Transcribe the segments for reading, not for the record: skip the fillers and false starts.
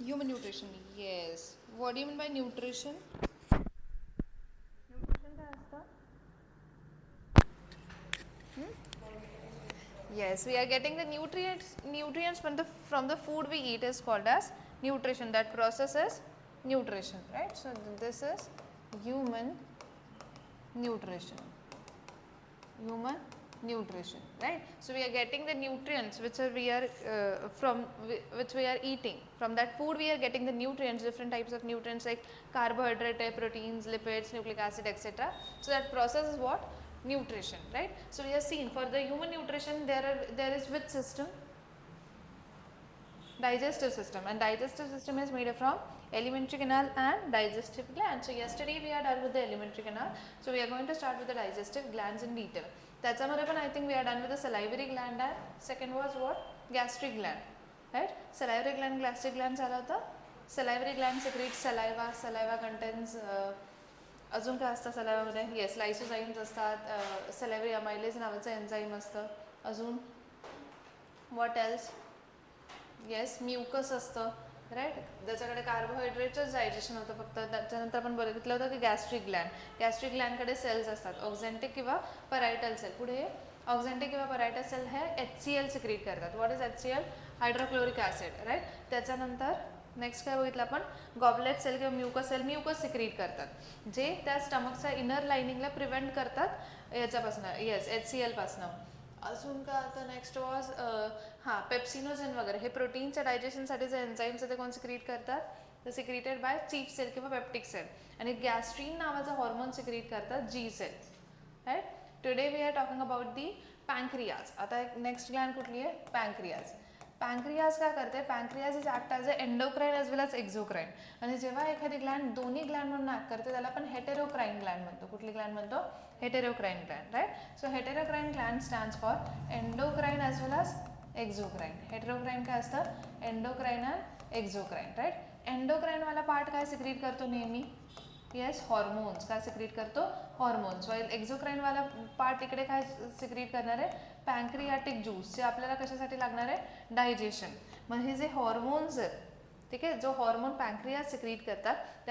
Human nutrition, yes. What do you mean by nutrition? Yes, we are getting the nutrients from the food we eat is called as nutrition. That process is nutrition, right? So this is human nutrition. Human nutrition, right? So we are getting the nutrients which are we are which we are eating from that food. We are getting the nutrients, different types of nutrients like carbohydrate, proteins, lipids, nucleic acid, etc. So that process is what? Nutrition, right? So we have seen for the human nutrition there is which system? Digestive system, and digestive system is made from alimentary canal and digestive gland. So yesterday we are done with the alimentary canal, so we are going to start with the digestive glands in detail. त्याच्यामध्ये पण I think we are done with the salivary gland and second was what? Gastric gland, right? Salivary gland, gastric gland झाला होता. Salivary gland secretes saliva, saliva contains अजून काय असतं saliva मध्ये? Yes, lysozymes असतात, salivary amylase नावाचं enzyme असतं. अजून what else? येस म्युकस असतं, राईट, ज्याच्याकडे कार्बोहायड्रेटचं डायजेशन होतं फक्त. त्याच्यानंतर आपण बघितलं होतं की गॅस्ट्रिक ग्लँडकडे सेल्स असतात, ऑक्झॅन्टिक किंवा परायटल सेल. पुढे ऑक्झॅन्टिक किंवा परायटल सेल हे HCl सिक्रीट करतात. What is HCl? Hydrochloric acid, right. त्याच्यानंतर नेक्स्ट काय बघितलं आपण? गॉबलेट सेल किंवा म्युकस सिक्रीट करतात, जे त्या स्टमकच्या इनर लाइनिंगला प्रिव्हेंट करतात याच्यापासून, येस HCl पासून. अजून का आता नेक्स्ट वॉज हां पेप्सिनोजेन वगैरे, हे प्रोटीनच्या डायजेशनसाठी जे एन्झाईम्स ते कोण सिक्रीट करतात? ते सिक्रीटेड बाय चीफ सेल किंवा पेप्टिक सेल. आणि गॅस्ट्रीन नावाचा हॉर्मोन सिक्रीट करतात G cell, right. Today we are talking about the pancreas. आता नेक्स्ट ग्लँड कुठली आहे? पॅन्क्रियाज. पॅन्क्रियाज काय करते? Pancreas is act as a endocrine as well as exocrine. आणि जेव्हा एखादी ग्लँड दोन्ही ग्लँड म्हणून ॲक्ट करते त्याला आपण हेटेरोक्राइन ग्लँड म्हणतो. कुठली ग्लँड म्हणतो? Heterocrine gland, right. So heterocrine gland stands for endocrine as well as exocrine. Heterocrine काय असतं? Endocrine and exocrine, right. एंडोक्राइनवाला पार्ट काय सिक्रीट करतो नेहमी? Yes hormones. काय सिक्रीट करतो? हॉर्मोन्स. वाईल एक्झोक्राइनवाला पार्ट इकडे काय सिक्रीट करणार आहे? पॅन्क्रियाटिक ज्यूस, जे आपल्याला कशासाठी लागणार आहे? डायजेशन. मग हे जे हॉर्मोन्स आहेत, ठीक आहे, जो हॉर्मोन पॅन्क्रियाज सिक्रीट करतात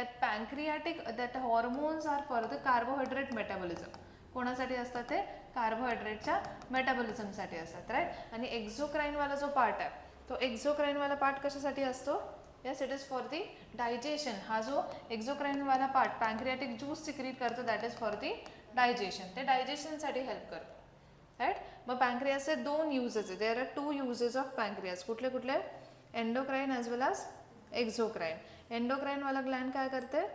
that hormones are for the carbohydrate metabolism. कोणासाठी असतात ते? कार्बोहायड्रेटच्या मेटाबॉलिझमसाठी असतात, राईट. आणि एक्झोक्राइनवाला जो पार्ट आहे तो एक्झोक्राइनवाला पार्ट कशासाठी असतो? Yes it is for the digestion. हा जो एक्झोक्राइनवाला पार्ट पॅन्क्रियाटिक ज्यूस सिक्रीट करतो that is for the digestion. ते डायजेशनसाठी हेल्प करतो, राईट. मग पॅन्क्रियासचे दोन युजेस आहेत. There are 2 uses of pancreas. कुठले कुठले? Endocrine as well as exocrine. एंडोक्राइनवाला ग्लँड काय करते?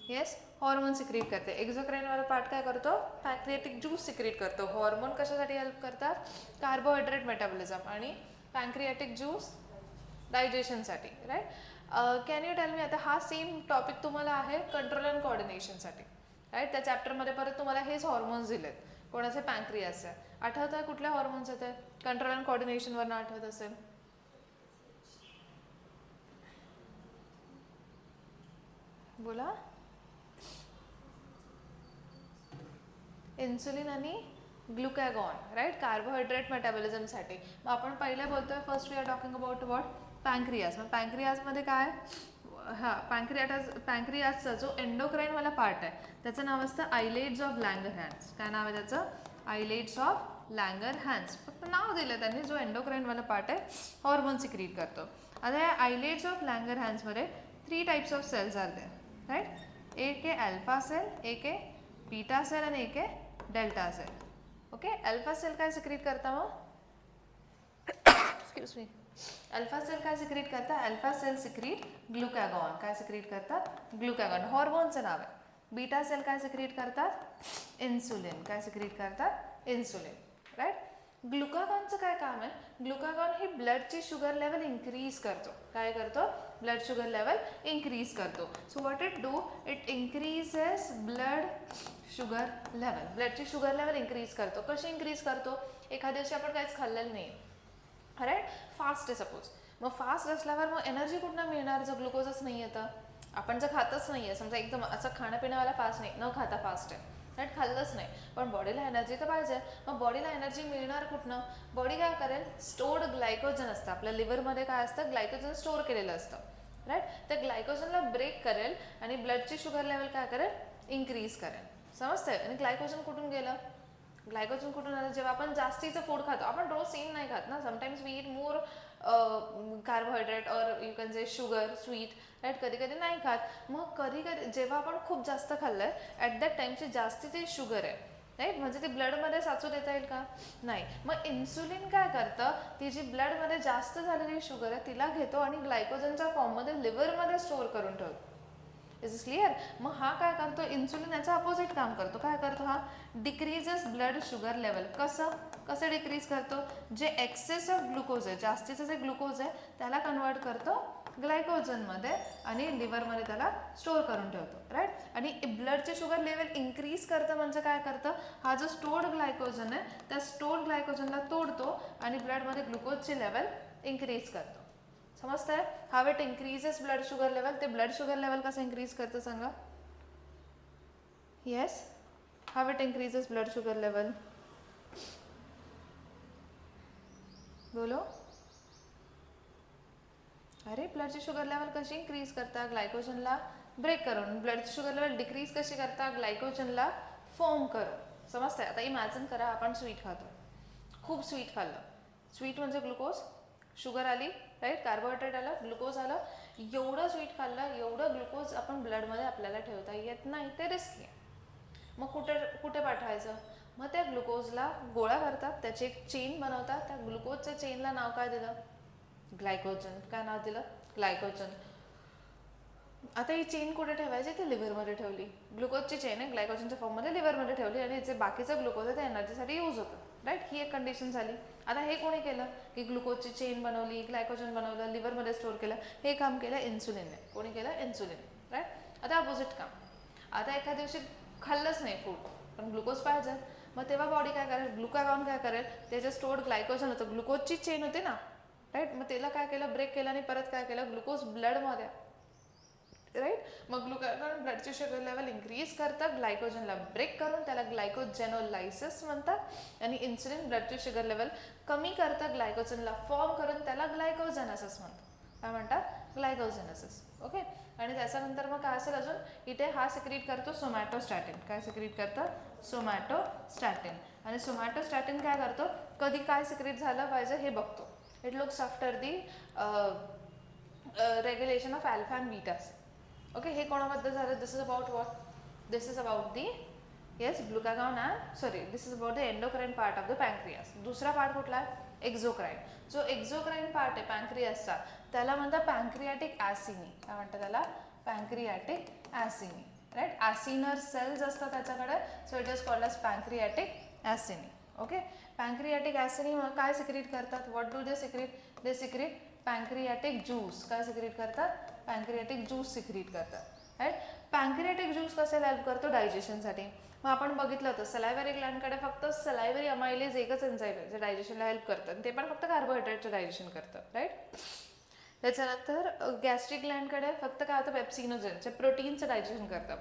येस हॉर्मोन सिक्रीट करते. एक्झोक्राइनवाला पार्ट काय करतो? पॅन्क्रियाटिक ज्यूस सिक्रीट करतो. हॉर्मोन कशासाठी हेल्प करतात? Carbohydrate metabolism. आणि पॅन्क्रियाटिक ज्यूस डायजेशनसाठी, right. Can you tell me, आता हा सेम टॉपिक तुम्हाला आहे कंट्रोल अँड कोऑर्डिनेशनसाठी, राईट. त्या चॅप्टरमध्ये परत तुम्हाला हेच हॉर्मोन्स दिलेत. कोणाचे? पॅन्क्रियासचे. आठवतं आहे कुठल्या हॉर्मोन्स येते? कंट्रोल अँड कोऑर्डिनेशनवरनं आठवत असेल? बोला. इन्सुलिन आणि ग्लुकॅगॉन, राईट. कार्बोहायड्रेट मेटाबॉलिझमसाठी. मग आपण पहिले बोलतोय first we are talking about what? Pancreas. मग पॅन्क्रियाजमध्ये काय? हां पॅन्क्रियाजचा जो एंडोक्राइनवाला पार्ट आहे त्याचं नाव असतं आयलेट्स ऑफ लँगरहॅन्स. काय नाव आहे त्याचं? Islets of Langerhans. फक्त नाव दिलं त्यांनी. जो एंडोक्राइनवाला पार्ट आहे हॉर्मोन सिक्रीट करतो. आता या आयलेट्स ऑफ लँगरहॅन्समध्ये 3 types of cells are there, right. एक आहे अल्फा सेल, एक आहे बीटा सेल आणि एक आहे delta cell. Okay. Alpha cell काय सिक्रीट करता? मग एक्सक्यूज मी, अल्फा सेल काय सिक्रीट करतात? Alpha cell secrete glucagon. काय सिक्रीट करतात? ग्लुकॅगॉन. हॉर्मोनचं नाव आहे. बीटा सेल काय सिक्रीट करतात? इन्सुलिन. काय सिक्रीट करतात? Insulin, right. ग्लुकागॉनचं काय काम आहे? ग्लुकागॉन ही ब्लडची शुगर लेवल इन्क्रीज करतो. काय करतो? ब्लड शुगर लेवल इन्क्रीज करतो. So what it do? It increases blood sugar level. ब्लडची sugar level increase करतो. कशी इन्क्रीज करतो? एखाद्या दिवशी आपण काहीच खाल्लेलं नाही, राईट. फास्ट आहे सपोज. मग फास्ट असल्यावर मग एनर्जी कुठनं मिळणार जर ग्लुकोजच नाही येतं? आपण जर खातच नाही आहे, समजा एकदम असं खाणंपिण्यावाला फास्ट नाही, न खाता फास्ट आहे, राईट, खाल्लंच नाही, पण बॉडीला एनर्जी तर पाहिजे. मग बॉडीला एनर्जी मिळणार कुठनं? बॉडी काय करेल, स्टोर्ड ग्लायकोजन असतं आपल्या लिव्हरमध्ये, काय असतं, ग्लायकोजन स्टोअर केलेलं असतं. राईट, त्या ग्लायकोजनला ब्रेक करेल आणि ब्लडची शुगर लेवल काय करेल, इन्क्रीज करेल. समजतंय? आणि ग्लायकोजन कुठून गेलं, ग्लायकोजन कुठून आलं, जेव्हा आपण जास्तीचं फूड खातो, आपण रोज सेम नाही खात ना, sometimes we eat more carbohydrate or you can say sugar sweet, right, कधी कधी नाही खात. मग कधी कधी जेव्हा आपण खूप जास्त खाल्लंय ॲट दॅट टाइमची जास्ती ती शुगर आहे, राईट, म्हणजे ती ब्लडमध्ये साचू देता येईल का, नाही. मग इन्सुलिन काय करतं, ती जी ब्लडमध्ये जास्त झालेली शुगर आहे तिला घेतो आणि ग्लायकोजनच्या फॉर्ममध्ये लिव्हरमध्ये स्टोअर करून ठेवतो. Is is clear? मग हा काय करतो, इन्सुलिन याचा अपोजिट काम करतो. काय करतो हा, डिक्रीजेस ब्लड शुगर लेवल. कसं डिक्रीज करतो, जे एक्सेस ऑफ ग्लुकोज आहे, जास्तीचं जे ग्लुकोज आहे त्याला कन्वर्ट करतो ग्लायकोजनमध्ये आणि लिव्हरमध्ये त्याला स्टोअर करून ठेवतो. राईट, आणि ब्लडचे शुगर लेवल इन्क्रीज करतं म्हणजे काय करतं, हा जो स्टोर्ड ग्लायकोजन आहे त्या स्टोर्ड ग्लायकोजनला तोडतो आणि ब्लडमध्ये ग्लुकोजची लेवल इन्क्रीज करतो. समजतंय? How it increases blood sugar level. ते ब्लड शुगर लेवल कसं इन्क्रीज करतं सांगा? Yes, how it increases blood sugar level, बोलो. अरे, ब्लडची शुगर लेवल कशी इन्क्रीज करता, ग्लायकोजनला ब्रेक करून. ब्लडची शुगर लेवल डिक्रीज कशी करता, ग्लायकोजनला फॉर्म करून. समजतंय? आता इमॅजिन करा आपण स्वीट खातो, खूप स्वीट खाल्लं, स्वीट म्हणजे ग्लुकोज, शुगर आली, राईट, कार्बोहायड्रेट आलं, ग्लुकोज आलं, एवढं स्वीट खाल्लं, एवढं ग्लुकोज आपण ब्लडमध्ये आपल्याला ठेवता येत नाही, ते रिस्की आहे. मग कुठे पाठवायचं, मग त्या ग्लुकोजला गोळा करतात, त्याची एक चेन बनवतात, त्या ग्लुकोजच्या चेनला नाव काय दिलं, ग्लायकोजन. काय नाव दिलं, ग्लायकोजन. आता ही चेन कुठे ठेवायची, ती लिव्हरमध्ये ठेवली. ग्लुकोजची चेन आहे, ग्लायकोजनच्या फॉर्ममध्ये लिव्हरमध्ये ठेवली आणि जे बाकीचं ग्लुकोज आहे ते एनर्जीसाठी यूज होतं. राईट, ही एक कंडिशन झाली. आता हे कोणी केलं, की ग्लुकोजची चेन बनवली, ग्लायकोजन बनवलं, लिव्हरमध्ये स्टोअर केलं, हे काम केलं इन्सुलिनने. कोणी केलं, इन्सुलिन. राईट, आता अपोजिट काम. आता एखाद्या दिवशी खाल्लंच नाही फूड, पण ग्लुकोज पाहिजे, मग तेव्हा बॉडी काय करेल, ग्लुकागॉन काय करेल, त्याचं स्टोअर्ड ग्लायकोजन होतं, ग्लुकोजची चेन होती ना, राईट, मग त्याला काय केलं, ब्रेक केलं आणि परत काय केलं, ग्लुकोज ब्लडमध्ये, राईट, मग ग्लुकागॉन ब्लडची शुगर लेवल इन्क्रीज करतं, ग्लायकोजनला ब्रेक करून, त्याला ग्लायकोजेनोलायसिस म्हणतात, आणि इन्सुलिन ब्लडची शुगर लेवल कमी करतं, ग्लायकोजनला फॉर्म करून त्याला ग्लायकोजेनेसिस म्हणतात. काय म्हणतात, ग्लायकोजेनेसिस. ओके, आणि त्याच्यानंतर मग काय असेल अजून, इथे हा सिक्रीट करतो सोमॅटोस्टॅटिन. काय सिक्रीट करतं, सोमॅटोस्टॅटिन. आणि सोमॅटोस्टॅटिन काय करतो, कधी काय सिक्रीट झालं पाहिजे हे बघतो. It looks after the regulation of alpha and betas. Okay, हे कोणाबद्दल झालं, this is about what, this is about the, yes, glucagon and this is about the endocrine part of the pancreas. दुसरा part कुठला आहे, एक्झोक्राइन. जो एक्झोक्राइन part आहे पॅन्क्रियासचा त्याला म्हणतात पॅन्क्रियाटिक ॲसिनी. काय म्हणतात त्याला, पॅन्क्रियाटिक ॲसिनी. राईट, ॲसिनर सेल्स असतात त्याच्याकडे, so it is called as pancreatic acini. Okay, pancreatic acini काय सिक्रीट करतात, what do they secrete, they secrete pancreatic juice. काय सिक्रीट करतात, पॅन्क्रियाटिक ज्यूस सिक्रीट करतात. राईट, पॅन्क्रियाटिक ज्यूस कसे हेल्प करतो, डायजेशनसाठी. मग आपण बघितलं होतं सलायव्हरी ग्लँडकडे फक्त सलायव्हरी अमायलेज एकच एन्झाईम आहे जे डायजेशनला हेल्प करतं, ते पण फक्त कार्बोहायड्रेटचं डायजेशन करतं. राईट, त्याच्यानंतर गॅस्ट्रिक ग्लँडकडे फक्त काय होतं, पेप्सिनोजेन जे प्रोटीनचं डायजेशन करतं.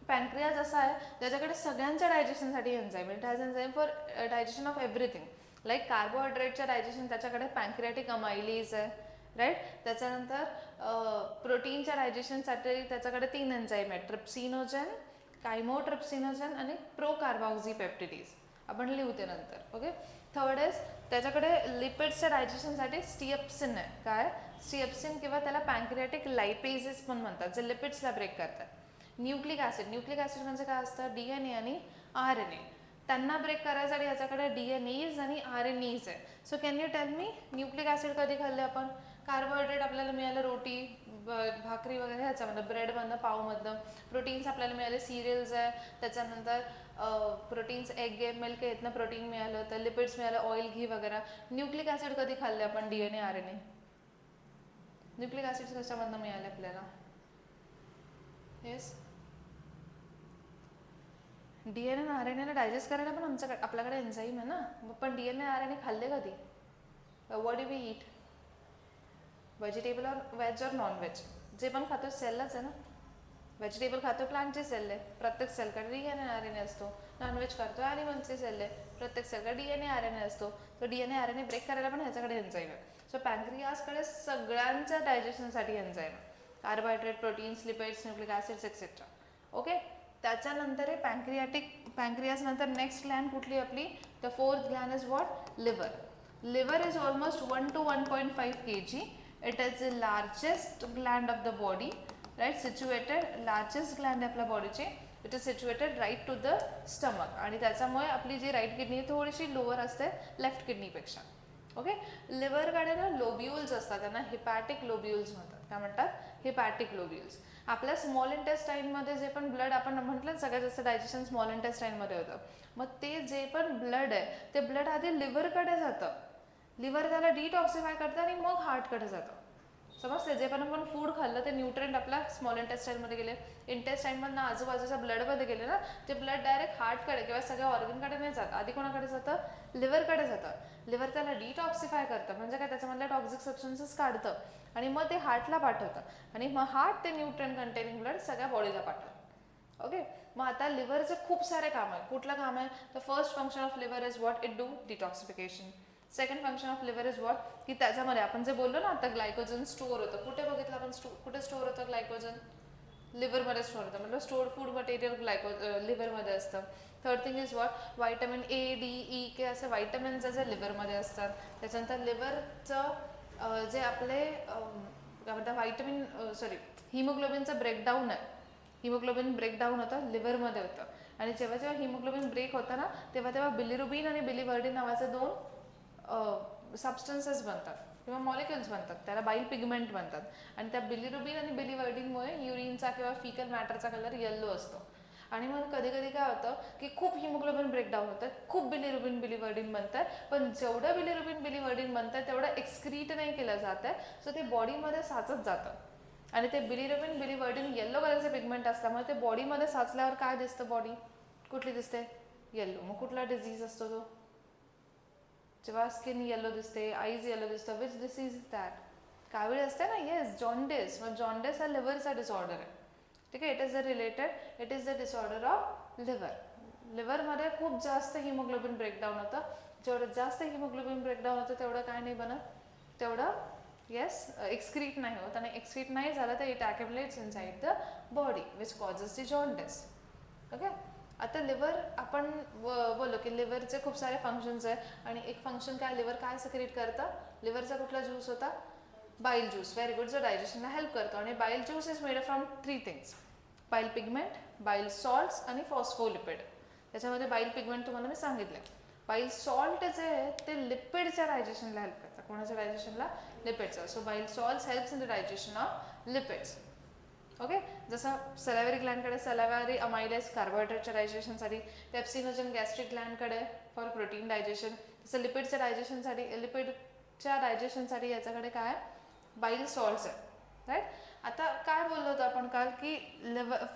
पॅन्क्रियाज असा आहे ज्याच्याकडे सगळ्यांच्या डायजेशनसाठी enzyme, it has enzyme for digestion of everything. Like कार्बोहायड्रेटच्या डायजेशन त्याच्याकडे पॅन्क्रियाटिक अमायलेज आहे. राईट, त्याच्यानंतर प्रोटीनच्या डायजेशनसाठी त्याच्याकडे 3 एन्झाईम आहेत, ट्रिप्सिनोजेन, कायमोट्रिप्सिनोजेन आणि प्रोकार्बॉक्झीपेप्टिडेज. आपण लिहूते नंतर. ओके, थर्ड इज त्याच्याकडे लिपिड्सच्या डायजेशनसाठी स्टिएप्सिन आहे. काय, स्टिएप्सिन किंवा त्याला पॅन्क्रियाटिक लायपेजेस पण म्हणतात, जे लिपिड्सला ब्रेक करतात. न्यूक्लिक ॲसिड, न्यूक्लिक ॲसिड म्हणजे काय असतं, DNA आणि RNA, त्यांना ब्रेक करायसाठी याच्याकडे DNAs आणि RNAs आहे. So can you tell me, nucleic acid कधी खाल्ले आपण, कार्बोहायड्रेट आपल्याला मिळालं रोटी भाकरी वगैरे ह्याच्यामधनं, ब्रेडमधनं, पावमधनं. प्रोटीन्स आपल्याला मिळाले, सिरियल्स आहे, त्याच्यानंतर प्रोटीन्स एग आहे, मिल्क आहे, इथनं प्रोटीन मिळालं, तर लिपिड्स मिळालं, ऑइल, घी वगैरे. न्यूक्लिक ॲसिड कधी खाल्ले आपण, DNA RNA. न्यूक्लिक ॲसिड्स कशामधनं मिळाले आपल्याला, येस, DNA आणि RNA डायजेस्ट करायला पण आपल्याकडे एन्झाईम आहे ना. पण DNA RNA खाल्ले कधी, what do we eat, vegetable और व्हेज और नॉन व्हेज, जे पण खातो सेललाच आहे ना. व्हेजिटेबल खातो प्लांटची सेल आहे, प्रत्येक सेलकडे DNA RNA असतो. नॉनव्हेज खातो ॲनिमलची सेल आहे, प्रत्येक सेलकडे DNA RNA असतो. तो DNA RNA ब्रेक करायला पण ह्याच्याकडे एन्झाईम आहे. सो पॅन्क्रियासकडे सगळ्यांच्या डायजेशनसाठी एन्झाईम आहे. Carbohydrate, proteins, lipids, nucleic acids etcetera. Okay, त्याच्यानंतर आहे पॅन्क्रियास नंतर नेक्स्ट ग्लॅन्ड कुठली आपली, the fourth gland is what, liver. Liver is almost 1 to 1.5 kg. It is the largest gland of the body, right? Situated, largest gland आहे आपल्या बॉडीची. It is situated right to the stomach आणि त्याच्यामुळे आपली जी right kidney थोडीशी lower असते left किडनीपेक्षा. ओके, लिव्हरकडे ना लोब्युल्स असतात, त्यांना हिपॅटिक लोब्युल्स म्हणतात. काय म्हणतात? हिपॅटिक लोब्युल्स. आपल्या स्मॉल इंटेस्टाईनमध्ये जे पण ब्लड आपण म्हटलं सगळ्यात जास्त डायजेशन स्मॉल इंटेस्टाईनमध्ये होतं. मग ते जे पण ब्लड आहे ते ब्लड आधी लिव्हरकडे जातं. लिव्हर त्याला डिटॉक्सिफाय करतं आणि मग हार्टकडे जातं. समजते? जे पण आपण फूड खाल्लं ते न्यूट्रिएंट आपल्या स्मॉल इंटेस्टाईनमध्ये गेले, इंटेस्टाईनमधनं आजूबाजूच्या ब्लडमध्ये गेले ना, ते ब्लड डायरेक्ट हार्टकडे किंवा सगळ्या ऑर्गनकडे नाही जात, आधी कोणाकडे जातं? लिव्हरकडे जातं. लिव्हर त्याला डिटॉक्सिफाय करतं, म्हणजे काय, त्याच्यामधल्या टॉक्सिक सबस्टन्सेस काढतं आणि मग ते हार्टला पाठवतं आणि मग हार्ट ते न्यूट्रिएंट कंटेनिंग ब्लड सगळ्या बॉडीला पाठवतं. ओके, मग आता लिव्हरचे खूप सारे काम आहे. कुठलं काम आहे? The first function of liver is what, it do detoxification. Second function of liver is what, की त्याच्यामध्ये आपण जे बोललो ना आता ग्लायकोजन स्टोअर होतं. कुठे बघितलं आपण कुठे स्टोअर होतं ग्लायकोजन? लिव्हरमध्ये स्टोअर होतं. म्हणजे स्टोअर्ड फूड मटेरियल लिव्हरमध्ये असतं. Third thing is what, vitamin A, D, E, K असे व्हायटमिन्स जे लिव्हरमध्ये असतात. त्याच्यानंतर लिव्हरचं जे आपले काय म्हणतात व्हायटमिन हिमोग्लोबिनचं ब्रेकडाऊन आहे. हिमोग्लोबिन ब्रेकडाऊन होतं लिव्हरमध्ये होतं आणि जेव्हा जेव्हा हिमोग्लोबिन ब्रेक होतं ना तेव्हा बिलिरुबिन आणि बिलिवर्डिन नावाचे दोन सबस्टन्सेस बनतात किंवा मॉलिक्युल्स बनतात, त्याला बाईल पिगमेंट बनतात. आणि त्या बिलिरुबिन आणि बिलिवर्डिनमुळे युरिनचा किंवा फिकल मॅटरचा कलर येल्लो असतो. आणि मग कधी कधी काय होतं की खूप हिमोग्लोबिन ब्रेकडाऊन होतं, खूप बिलिरुबिन बिलिवर्डिन बनतं, पण जेवढं बिलिरुबिन बिलिवर्डिन बनतं तेवढं एक्सक्रीट नाही केलं जात आहे. सो ते बॉडीमध्ये साचत जातं आणि ते बिलिरुबिन बिलिवर्डिन येल्लो कलरचे पिगमेंट असल्यामुळे ते बॉडीमध्ये साचल्यावर काय दिसतं? बॉडी कुठली दिसते? येल्लो. मग कुठला डिझीज असतो तो? जेव्हा स्किन येलो दिसते, आईज येलो दिसतं, विच डिसीज इज दॅट? कावीळ असते ना, येस, जॉन्डिस. मग जॉन्डिस हा लिव्हरचा डिसऑर्डर आहे. ठीक आहे, it is the disorder of liver. लिव्हरमध्ये खूप जास्त हिमोग्लोबिन ब्रेकडाऊन होतं. जेवढं जास्त हिमोग्लोबिन ब्रेकडाऊन होतं तेवढं काय नाही बनत, तेवढं एक्सक्रीट नाही होत आणि एक्सक्रीट नाही झालं तर it accumulates inside the body which causes the jaundice. Okay, आता लिव्हर आपण बोललो की लिव्हरचे खूप सारे फंक्शन्स आहे आणि एक फंक्शन काय, लिव्हर काय सिक्रेट करतं? लिव्हरचा कुठला ज्यूस होता? बाईल ज्यूस. व्हेरी गुड, जो डायजेशनला हेल्प करतो. आणि बाईल juice is made from 3 things, बाईल पिगमेंट, बाईल सॉल्ट्स आणि फॉस्फोलिपिड. त्याच्यामध्ये बाईल पिगमेंट तुम्हाला मी सांगितलं. बाईल सॉल्ट जे आहे ते लिपिडच्या डायजेशनला हेल्प करतं. कोणाच्या डायजेशनला? लिपिडचं. So bile salts helps in the digestion of lipids. Okay, जसं सॅलिव्हरी ग्लँडकडे सॅलिव्हरी अमायलेज कार्बोहायड्रेटच्या डायजेशनसाठी, पेप्सिनोजन गॅस्ट्रिक ग्लँडकडे फॉर प्रोटीन डायजेशन. तसं लिपिडच्या डायजेशनसाठी याच्याकडे काय? बाईल सॉल्ट्स आहे. राईट. आता काय बोललो होतो आपण काल की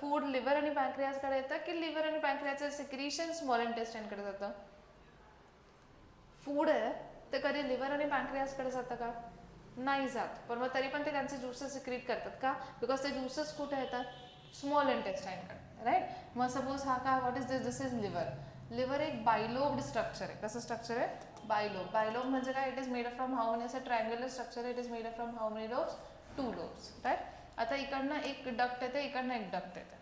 फूड लिव्हर आणि पॅन्क्रियासकडे येतं की लिव्हर आणि पॅन्क्रियाचं सिक्रिशन स्मॉल इंटेस्टाईनकडे जातं? फूड आहे ते कधी लिव्हर आणि पॅन्क्रियासकडे जातं का? नाही जात. पण मग तरी पण ते त्यांचे ज्यूसेस सिक्रीट करतात का? बिकॉज ते ज्यूसेस कुठे येतात? स्मॉल इंटेस्टाईनकडे. राईट. मग सपोज हा काय, what is this is liver. Liver एक बायलोब्ड स्ट्रक्चर आहे. कसं स्ट्रक्चर आहे? बायलोब. बायलोब म्हणजे काय? It is made from how many, असं ट्रायंग्युलर स्ट्रक्चर आहे. It is made from how many lobes? 2 lobes. Right. आता इकडनं एक डक्ट येते, इकडनं एक डक्ट येते.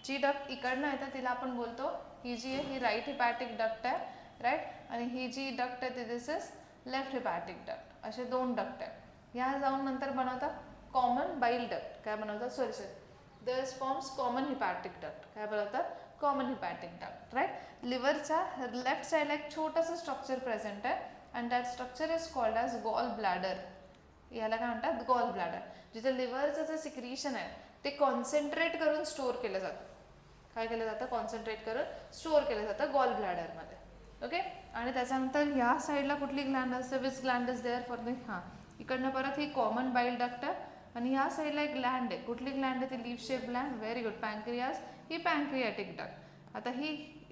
जी डक्ट इकडनं येते तिला आपण बोलतो, ही जी आहे ही राईट हिपॅटिक डक्ट आहे. राईट. आणि ही जी डक्ट आहे this is left hepatic duct. असे 2 डक्ट आहेत. ह्या जाऊन नंतर बनवतात कॉमन बाईल डक्ट. काय बनवतात? This forms common hepatic duct. काय बनवतात? Common hepatic duct. राईट. लिव्हरच्या लेफ्ट साईडला एक छोटंसं स्ट्रक्चर प्रेझेंट आहे and that structure is called as gall bladder. याला काय म्हणतात? Gall bladder. जिथे लिव्हरचं जे सिक्रिशन आहे ते कॉन्सन्ट्रेट करून स्टोअर केलं जातं. काय केलं जातं? कॉन्सन्ट्रेट करून स्टोअर केलं जातं गॉल ब्लॅडरमध्ये. ओके. आणि त्याच्यानंतर ह्या साईडला कुठली ग्लँड असते? Which gland is there for the, इकडनं परत ही कॉमन बाईल डक्ट आहे आणि ह्या साईडला एक ग्लँड आहे. कुठली ग्लँड आहे ती? Leaf shape gland. Very good. Pancreas. ही पॅन्क्रियाटिक डक्ट. आता ही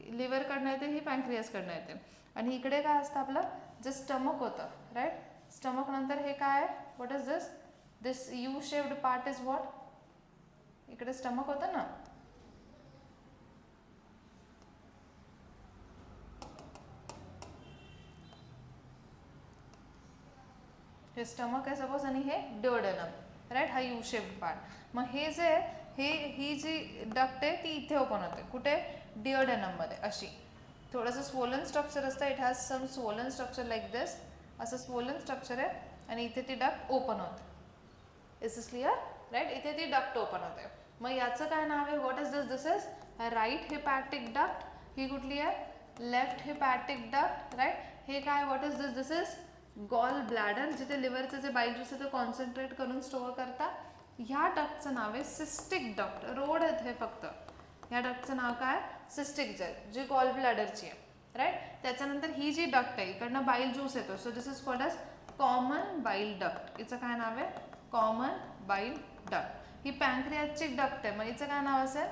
लिव्हरकडनं येते, ही पॅन्क्रियासकडनं येते. आणि इकडे काय असतं आपलं? जे स्टमक होतं. राईट. स्टमक नंतर हे काय आहे? What is this? This U shaped part is what? इकडे स्टमक होतं ना, हे स्टमक आहे सपोज आणि हे डिओडेनम, राईट, हा यू शेप्ड पार्ट. मग हे जे ही जी डक्ट आहे ती इथे ओपन होते, कुठे, डिओडेनममध्ये अशी. थोडंसं स्वोलन स्ट्रक्चर असतं, it has some swollen structure like this, असं स्वोलन स्ट्रक्चर आहे आणि इथे ती डक्ट ओपन होते. इज दिस क्लिअर, राईट, इथे ती डक्ट ओपन होते. मग याचं काय नाव आहे, what is this, this is right hepatic duct. ही कुठली आहे, लेफ्ट हिपॅटिक डक्ट, राईट. हे काय, what is this, this is gall bladder, जिथे लिव्हरचं जे बाईल ज्यूस आहे ते कॉन्सन्ट्रेट करून स्टोअर करतात. ह्या डक्टचं नाव आहे सिस्टिक डक्ट. रोड आहेत हे फक्त. ह्या डक्टचं नाव काय, सिस्टिक जेल, जी गॉल ब्लॅडरची आहे, राईट. त्याच्यानंतर ही जी डक्ट आहे इकडनं बाईल ज्यूस येतो, so this is called as common bile duct. हिचं काय नाव आहे, कॉमन बाईल डक्ट. ही पॅन्क्रियाटिक डक्ट आहे, मग हिचं काय नाव असेल,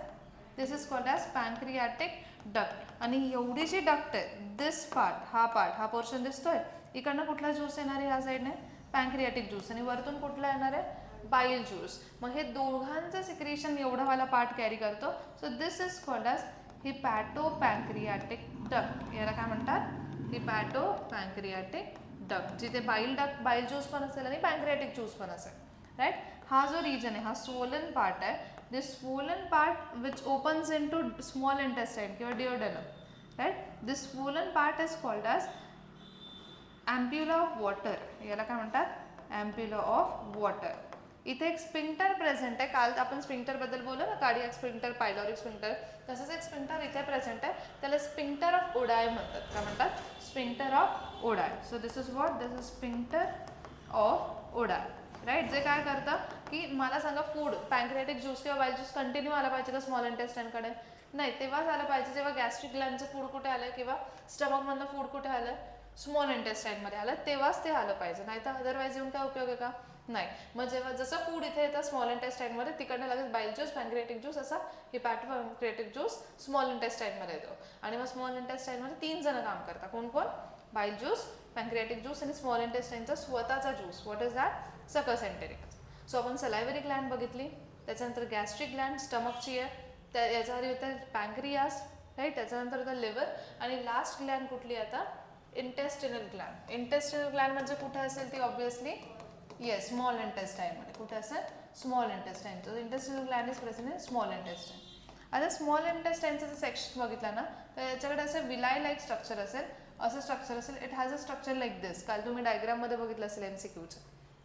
दिस इज कॉल्ड एज पॅन्क्रियाटिक डक्ट. आणि एवढी जी डक्ट आहे, दिस पार्ट, हा पोर्शन दिसतोय, इकडनं कुठला ज्यूस येणार आहे ह्या साईडने, पॅन्क्रियाटिक ज्यूस, आणि वरतून कुठला येणार आहे, बाईल ज्यूस. मग हे दोघांचं सिक्रेशन एवढावाला पार्ट कॅरी करतो. So this is called as hepato pancreatic duct. याला काय म्हणतात, हिपॅटो पॅन्क्रियाटिक डक्ट, जिथे बाईल ज्यूस पण असेल आणि पॅन्क्रियाटिक ज्यूस पण असेल, राईट. हा जो रिजन आहे हा स्वोलन पार्ट आहे. This swollen part which opens into small intestine किंवा duodenum, right. This swollen part is called as ampulla of Vater. याला काय म्हणतात, ॲम्प्युला ऑफ वॉटर. इथे एक स्पिंक्टर प्रेझेंट आहे. काल आपण स्पिंक्टरबद्दल बोललो ना, कार्डियाक स्पिंक्टर, पायलॉरिक स्पिंक्टर, तसंच एक स्पिंक्टर इथे प्रेझेंट आहे. त्याला स्पिंक्टर ऑफ ओडाय म्हणतात. काय म्हणतात, sphincter of Oddi. So this is what, this is sphincter of Oddi, right. जे काय करतं की मला सांगा, फूड, पॅन्क्रियाटिक ज्यूस किंवा बाईल ज्यूस कंटिन्यू आला पाहिजे का स्मॉल इंटेस्टाईनकडे, नाही. तेव्हाच आलं पाहिजे जेव्हा गॅस्ट्रिक ग्लँडचं फूड कुठे आलं किंवा स्टमकमधलं फूड कुठे आलं, स्मॉल इंटेस्टाईनमध्ये आलं, तेव्हाच ते आलं पाहिजे, नाही तर अदरवाईज येऊन काय उपयोग आहे का, नाही. मग जेव्हा जसं फूड इथे येतं स्मॉल इंटेस्टाईनमध्ये, तिकडनं लगेच बाईल ज्यूस, पॅन्क्रियाटिक ज्यूस, असा हिपॅटो पॅन्क्रियाटिक ज्यूस स्मॉल इंटेस्टाईनमध्ये येतो. आणि मग स्मॉल इंटेस्टाईनमध्ये 3 जण काम करतात, कोण कोण, बाईल ज्यूस, पॅन्क्रियाटिक ज्यूस आणि स्मॉल इंटेस्टाईनचा स्वतःचा ज्यूस. व्हॉट इज दॅट, सकस एंटेरिकस. सो आपण सलायव्हरी ग्लँड बघितली, त्याच्यानंतर गॅस्ट्रिक ग्लँड स्टमकची आहे, त्या याच्यावर होतं पॅन्क्रियास, राईट. त्याच्यानंतर होतं लिव्हर, आणि लास्ट ग्लँड कुठली आता, इंटेस्टिनल ग्लँड. इंटेस्टिनल ग्लँड म्हणजे कुठे असेल ती, ऑब्विसली येस, स्मॉल इंटेस्टाईनमध्ये. कुठे असेल, स्मॉल इंटेस्टाईन. तर intestinal Gland is present in small intestine. आता स्मॉल इंटेस्टाईनचं जर सेक्शन बघितलं ना, तर याच्याकडे असं विलाय लाईक स्ट्रक्चर असेल, असं स्ट्रक्चर असेल. It has a structure like this. काल तुम्ही डायग्राममध्ये बघितलं असेल MCQचं,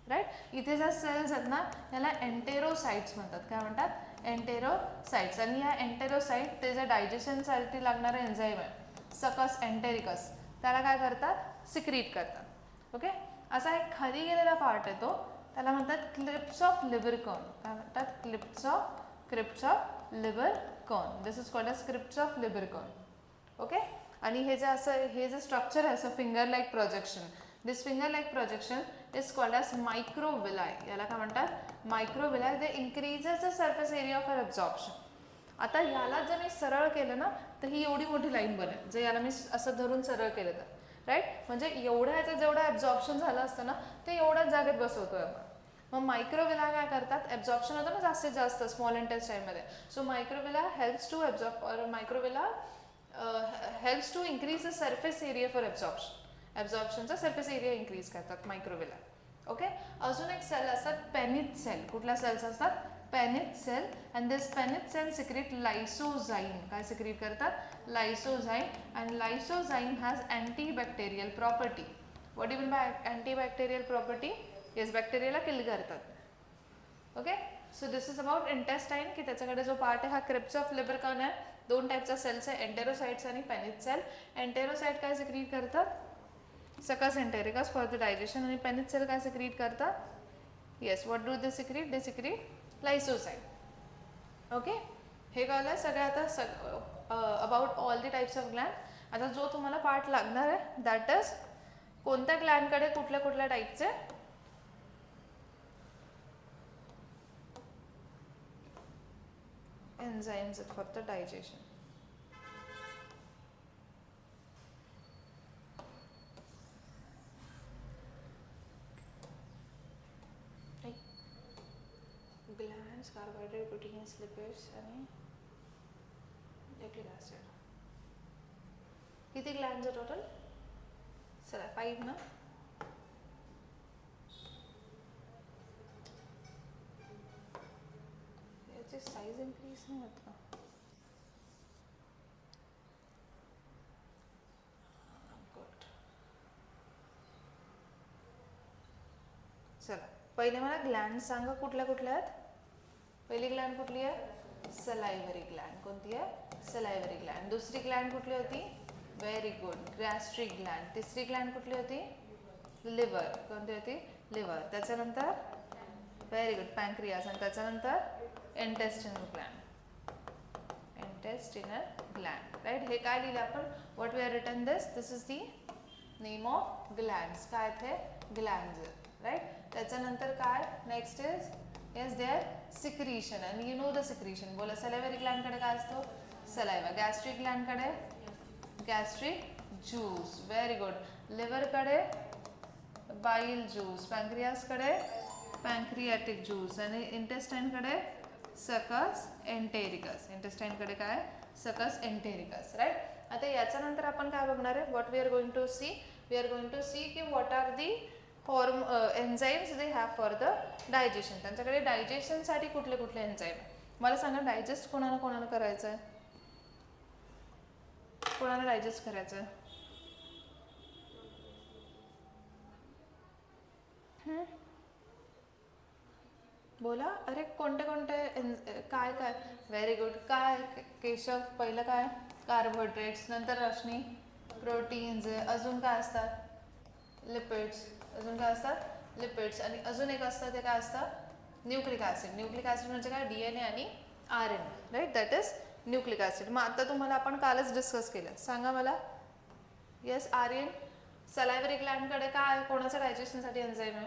राईट. इथे ज्या सेल्स आहेत ना, त्याला एंटेरोसाइट्स म्हणतात. काय म्हणतात, एंटेरोसाइट्स. आणि या एंटेरोसाइट, ते जे डायजेशनसाठी लागणारं एन्झाईम आहे, सकस एंटेरिकस, त्याला काय करतात, सिक्रीट करतात. ओके. असा एक खाली गेलेला पार्ट आहे तो, त्याला म्हणतात क्लिप्स ऑफ लिव्हर कॉर्न. काय म्हणतात, crypts of Lieberkuhn. This is called as crypts of Lieberkuhn. Okay. आणि हे जे स्ट्रक्चर आहे, असं finger like projection, this finger like projection is called as microvilli. याला काय म्हणतात, microvilli. They increases the surface area of absorption. आता याला जर मी सरळ केलं ना, तर ही एवढी मोठी लाईन बनेल. जर याला मी असं धरून सरळ केलं तर, राईट. म्हणजे एवढ्या ह्याचं जेवढं ॲब्झॉर्प्शन झालं असतं ना, ते एवढ्याच जागेत बसवतोय आपण. मग मायक्रोविला काय करतात, ॲब्झॉर्प्शन होतं ना जास्तीत जास्त स्मॉल इंटेस्टाईनमध्ये. So microvilli helps to absorb, or microvilli helps to increase the surface area for absorption. ॲब्झॉर्प्शनचा सरफेस एरिया इंक्रीज करतात मायक्रोविला. ओके. अजून एक सेल असतात पेनिथ सेल. कुठल्या सेल्स असतात, Paneth cell. And this Paneth cell secrete lysozyme. काय secrete करतात, lysozyme. And lysozyme has antibacterial property. What do mean by antibacterial property, yes, बॅक्टेरियाला kill करतात. Okay. So this is about intestine, की त्याच्याकडे जो part आहे हा क्रिप्स ऑफ लिव्हर कॉर्न आहे. 2 टाईपच्या सेल्स आहे, एंटेरोसाइट्स आणि पेनिथ सेल. एंटेरोसाइट काय सिक्रीट करतात, succus entericus for the digestion. आणि पेनिथ सेल काय सिक्रीट करतात, yes, what do they secrete, they secrete lysozyme. Okay. हे कळलं सगळं आता about all the types of gland. आता जो तुम्हाला पार्ट लागणार आहे दॅट इज कोणत्या ग्लँडकडे कुठल्या कुठल्या टाईपचे एन्झाईम्स आहेत for the digestion. Glands, carbohydrate, proteins, lipids आणि न्यूक्लिक ॲसिड. किती ग्लॅन्स आहे टोटल? चला 5 ना. याची साईज इन्क्रीज नाही होत का? गुड. चला पहिले मला ग्लॅन्ड सांगा कुठल्या कुठल्या आहेत. पहिली ग्लॅन्ड कुठली आहे? सलायव्हरी ग्लॅन्ड. कोणती आहे? सलायव्हरी ग्लॅन्ड. दुसरी ग्लॅन्ड कुठली होती? Very good, gastric gland. तिसरी ग्लॅन्ड कुठली होती? लिव्हर. कोणती होती? लिव्हर. त्याच्यानंतर व्हेरी गुड पॅनक्रियास. आणि त्याच्यानंतर intestinal gland. Intestinal gland. Right. हे काय लिहिलं आपण? What we are written this is the name of glands. काय थे? ग्लॅन्ड्स. राईट. त्याच्यानंतर काय next is yes their secretion. आणि यू नो द सिक्रीशन. बोला सलायव्हरी ग्लॅन्डकडे काय असतो? सलायवा. गॅस्ट्रिक ग्लॅन्डकडे गॅस्ट्रिक ज्यूस. Very good. लिव्हरकडे बाईल ज्यूस. पॅनक्रियासकडे pancreatic juice. आणि इंटेस्टाईनकडे सकस एंटेरिकस. इंटेस्टाईनकडे काय? सकस एंटेरिकस. राईट. आता याच्यानंतर आपण काय बघणार आहे? What we are going to see? We are going to see की what are the enzymes they have for the digestion. त्यांच्याकडे डायजेशनसाठी कुठले कुठले एन्झाईम? मला सांगा डायजेस्ट कोणाला कोणाला करायचं आहे? कोणाला डायजेस्ट करायचं आहे? बोला. अरे कोणते कोणते काय काय? Very good. काय केशव? पहिलं काय? कार्बोहायड्रेट्स. नंतर रश्मी प्रोटीन्स. अजून काय असतात? लिपिड्स. अजून काय असतात? लिपिड्स. आणि अजून एक असतं ते काय असतं? Nucleic acid. न्यूक्लिक ॲसिड म्हणजे काय? DNA आणि RNA. Right. That is nucleic acid. मग आता तुम्हाला आपण कालच डिस्कस केलं. सांगा मला. येस आर्यन. सलायव्हरी ग्लॅन्डकडे काय? कोणाचं डायजेशनसाठी एन्झाईम आहे?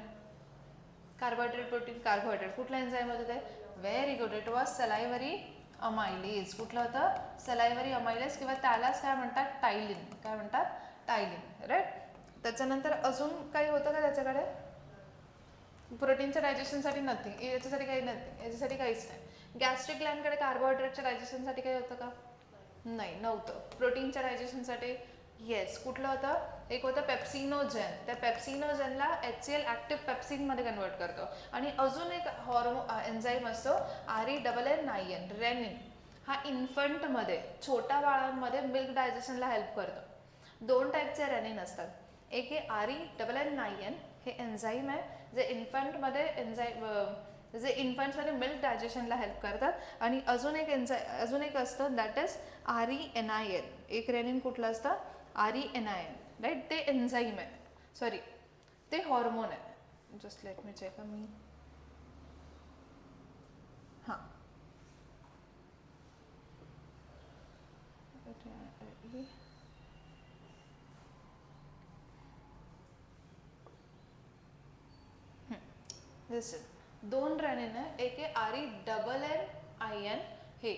Carbohydrate, protein, carbohydrate. कुठलं एन्झाईम होतं ते? Very good. It was salivary amylase. कुठलं होतं? Salivary amylase. किंवा त्यालाच काय म्हणतात? टायलिन. काय म्हणतात? टायलिन. राईट. त्याच्यानंतर अजून काही होतं का त्याच्याकडे? प्रोटीनच्या डायजेशनसाठी नथिंग. याच्यासाठी काही नथिंग. याच्यासाठी काहीच नाही. गॅस्ट्रिक ग्लॅन्डकडे कार्बोहायड्रेटच्या डायजेशनसाठी काही होतं का? नाही, नव्हतं. प्रोटीनच्या डायजेशनसाठी येस. कुठलं होतं? एक होतं पेप्सिनोजेन. त्या पेप्सिनोजेनला HCl ॲक्टिव्ह पेप्सिनमध्ये कन्वर्ट करतो. आणि अजून एक एन्झाईम असतो RENN. रेनिन. हा इन्फंटमध्ये, छोट्या बाळांमध्ये मिल्क डायजेशनला हेल्प करतो. 2 टाईपचे रेनिन असतात. एक आहे RENN. हे एन्झाईम आहे जे इन्फंटमध्ये जे इन्फंट्समध्ये मिल्क डायजेशनला हेल्प करतात. आणि अजून एक असतं दॅट इज RENIN. एक रेनिन कुठलं असतं? RENIN. राईट. ते एन्झाईम आहे. सॉरी, ते हॉर्मोन आहे. Just let me check. हां. दिस 2 रेनिन आहे. एक आहे RENNIN. हे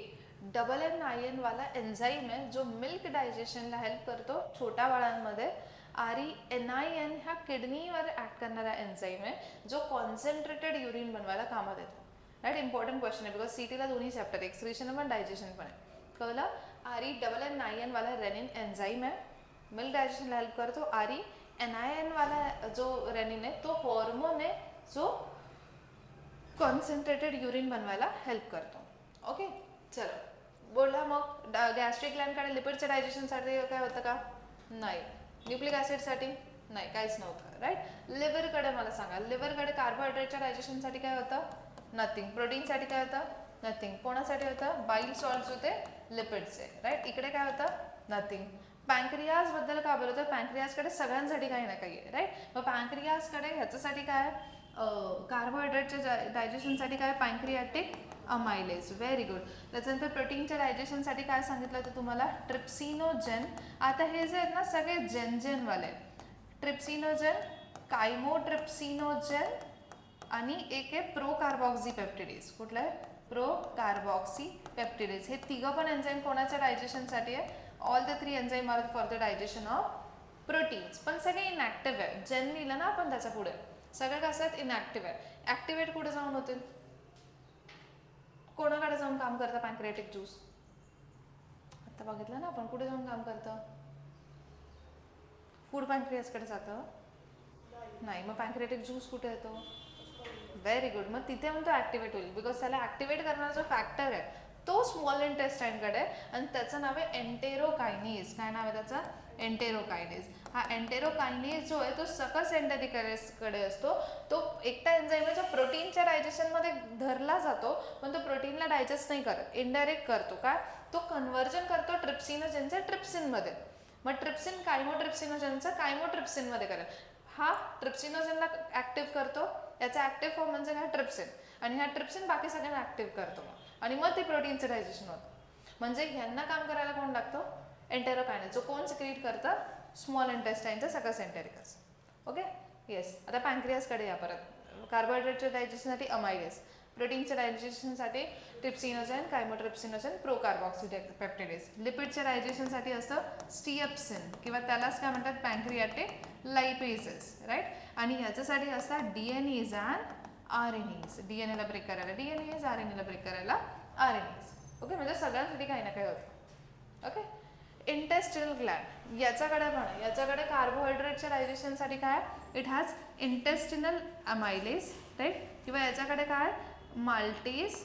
RENNIN वाला एन्झाईम आहे जो मिल्क डायजेशनला हेल्प करतो छोट्या बाळांमध्ये. RENIN हा किडनीवर ॲक्ट करणारा एन्झाईम आहे जो कॉन्सन्ट्रेटेड युरिन बनवायला कामात येतो. राईट. इम्पॉर्टंट क्वेश्चन आहे बिकॉज CTला दोन्ही चॅप्टर, एक्सक्रीशन पण डायजेशन पण आहे. कळलं? RENNIN वाला रेनिन एन्झाईम आहे, मिल्क डायजेशनला हेल्प करतो. RENIN वाला जो रेनिन आहे तो हॉर्मोन आहे जो कॉन्सन्ट्रेटेड युरिन बनवायला हेल्प करतो. ओके. चलो बोला. मग गॅस्ट्रिक ग्लॅन्डकडे लिपिडच्या डायजेशनसाठी काय होतं का? नाही. न्यूक्लिक ॲसिडसाठी नाही, काहीच नव्हतं. राईट. लिव्हरकडे मला सांगा. लिव्हरकडे कार्बोहायड्रेटच्या डायजेशनसाठी काय होतं? नथिंग. प्रोटीनसाठी काय होतं? नथिंग. कोणासाठी होतं? बाईल सॉल्ट्स होते लिपिडचे. राईट. इकडे काय होतं? नथिंग. पॅनक्रियासबद्दल का बोलतो? पॅनक्रियासकडे सगळ्यांसाठी काही ना काही आहे. राईट. मग पॅनक्रियासकडे ह्याच्यासाठी काय? कार्बोहायड्रेटच्या डायजेशनसाठी काय? Pancreatic amylase. Very good. त्याच्यानंतर प्रोटीनच्या डायजेशनसाठी काय सांगितलं होतं तुम्हाला? ट्रिप्सिनोजेन. आता हे जे आहेत ना सगळे जेनवाले. ट्रिप्सिनोजेन, कायमोट्रिप्सिनोजेन आणि एक आहे प्रोकार्बॉक्सी पेप्टिडेज. कुठलं आहे? Procarboxy peptidase. हे तिघं पण एन्झाईम कोणाच्या डायजेशनसाठी आहे? All the 3 enzyme are for the digestion of proteins. पण सगळे इनॅक्टिव्ह आहे. जेन लिहिलं ना आपण त्याच्या पुढे. सगळं कसं आहेत? इनॅक्टिव्ह आहे. ॲक्टिवेट कुठे जाऊन होतील? कोणाकडे जाऊन काम करतं पॅन्क्रियाटिक ज्यूस? आता बघितलं ना आपण, कुठे जाऊन काम करतं? फूड पॅन्क्रियासकडे जातं? नाही. मग पॅन्क्रियाटिक ज्यूस कुठे येतो? Very good. मग तिथे म्हणतो ॲक्टिवेट होईल, बिकॉज त्याला ॲक्टिवेट करणारा जो फॅक्टर आहे तो स्मॉल इंटेस्टाईनकडे, आणि त्याचं नाव आहे एंटेरोकायनेज. काय नाव आहे त्याचं? एंटेरोकायनेज. हा एंटेरोकायनेज जो आहे तो सकस एंटेरिकरेसकडे असतो. तो एकटा एन्झाईम आहे जो प्रोटीनच्या डायजेशनमध्ये धरला जातो, पण तो प्रोटीनला डायजेस्ट नाही करत, इनडायरेक्ट करतो. काय? तो कन्व्हर्जन करतो ट्रिप्सिनोजेनचं ट्रिप्सिनमध्ये. मग ट्रिप्सिन कायमोट्रिप्सिनोजेनचं कायमोट्रिप्सिनमध्ये करेल. हा ट्रिप्सिनोजेनला ॲक्टिव्ह करतो, याचा ॲक्टिव्ह फॉर्म म्हणजे काय? ट्रिप्सिन. आणि हा ट्रिप्सिन बाकी सगळ्यांना ॲक्टिव्ह करतो, आणि मग ते प्रोटीनचं डायजेशन होतं. म्हणजे ह्यांना काम करायला कोण लागतो? एंटेरोकायनेज, जो कोण सिक्रीट करतं? स्मॉल इंटेस्टाईनचं सकस एंटेरिकस. Okay, yes. आता पॅन्क्रियासकडे या परत. कार्बोहायड्रेटच्या डायजेशनसाठी अमायलेज, प्रोटीनच्या डायजेशनसाठी ट्रिप्सिनोजेन, कायमोट्रिप्सिनोजेन, प्रोकार्बॉक्सिपेप्टिडेज. लिपिडच्या डायजेशनसाठी असतं स्टिअप्सिन, किंवा त्यालाच काय म्हणतात? पॅन्क्रियाटिक लायपेजेस, राईट. आणि ह्याच्यासाठी असतात डीएनएज अँड आरएनएज. डीएनएला ब्रेक करायला डीएनएज, आरएनएला ब्रेक करायला आरएनएज. ओके, म्हणजे सगळ्यांसाठी काही ना काही होतं. ओके. इंटेस्टिनल ग्लॅन्ड, याच्याकडे कार्बोहायड्रेटच्या डायजेशनसाठी काय? It has intestinal amylase, right. किंवा याच्याकडे काय? माल्टेज,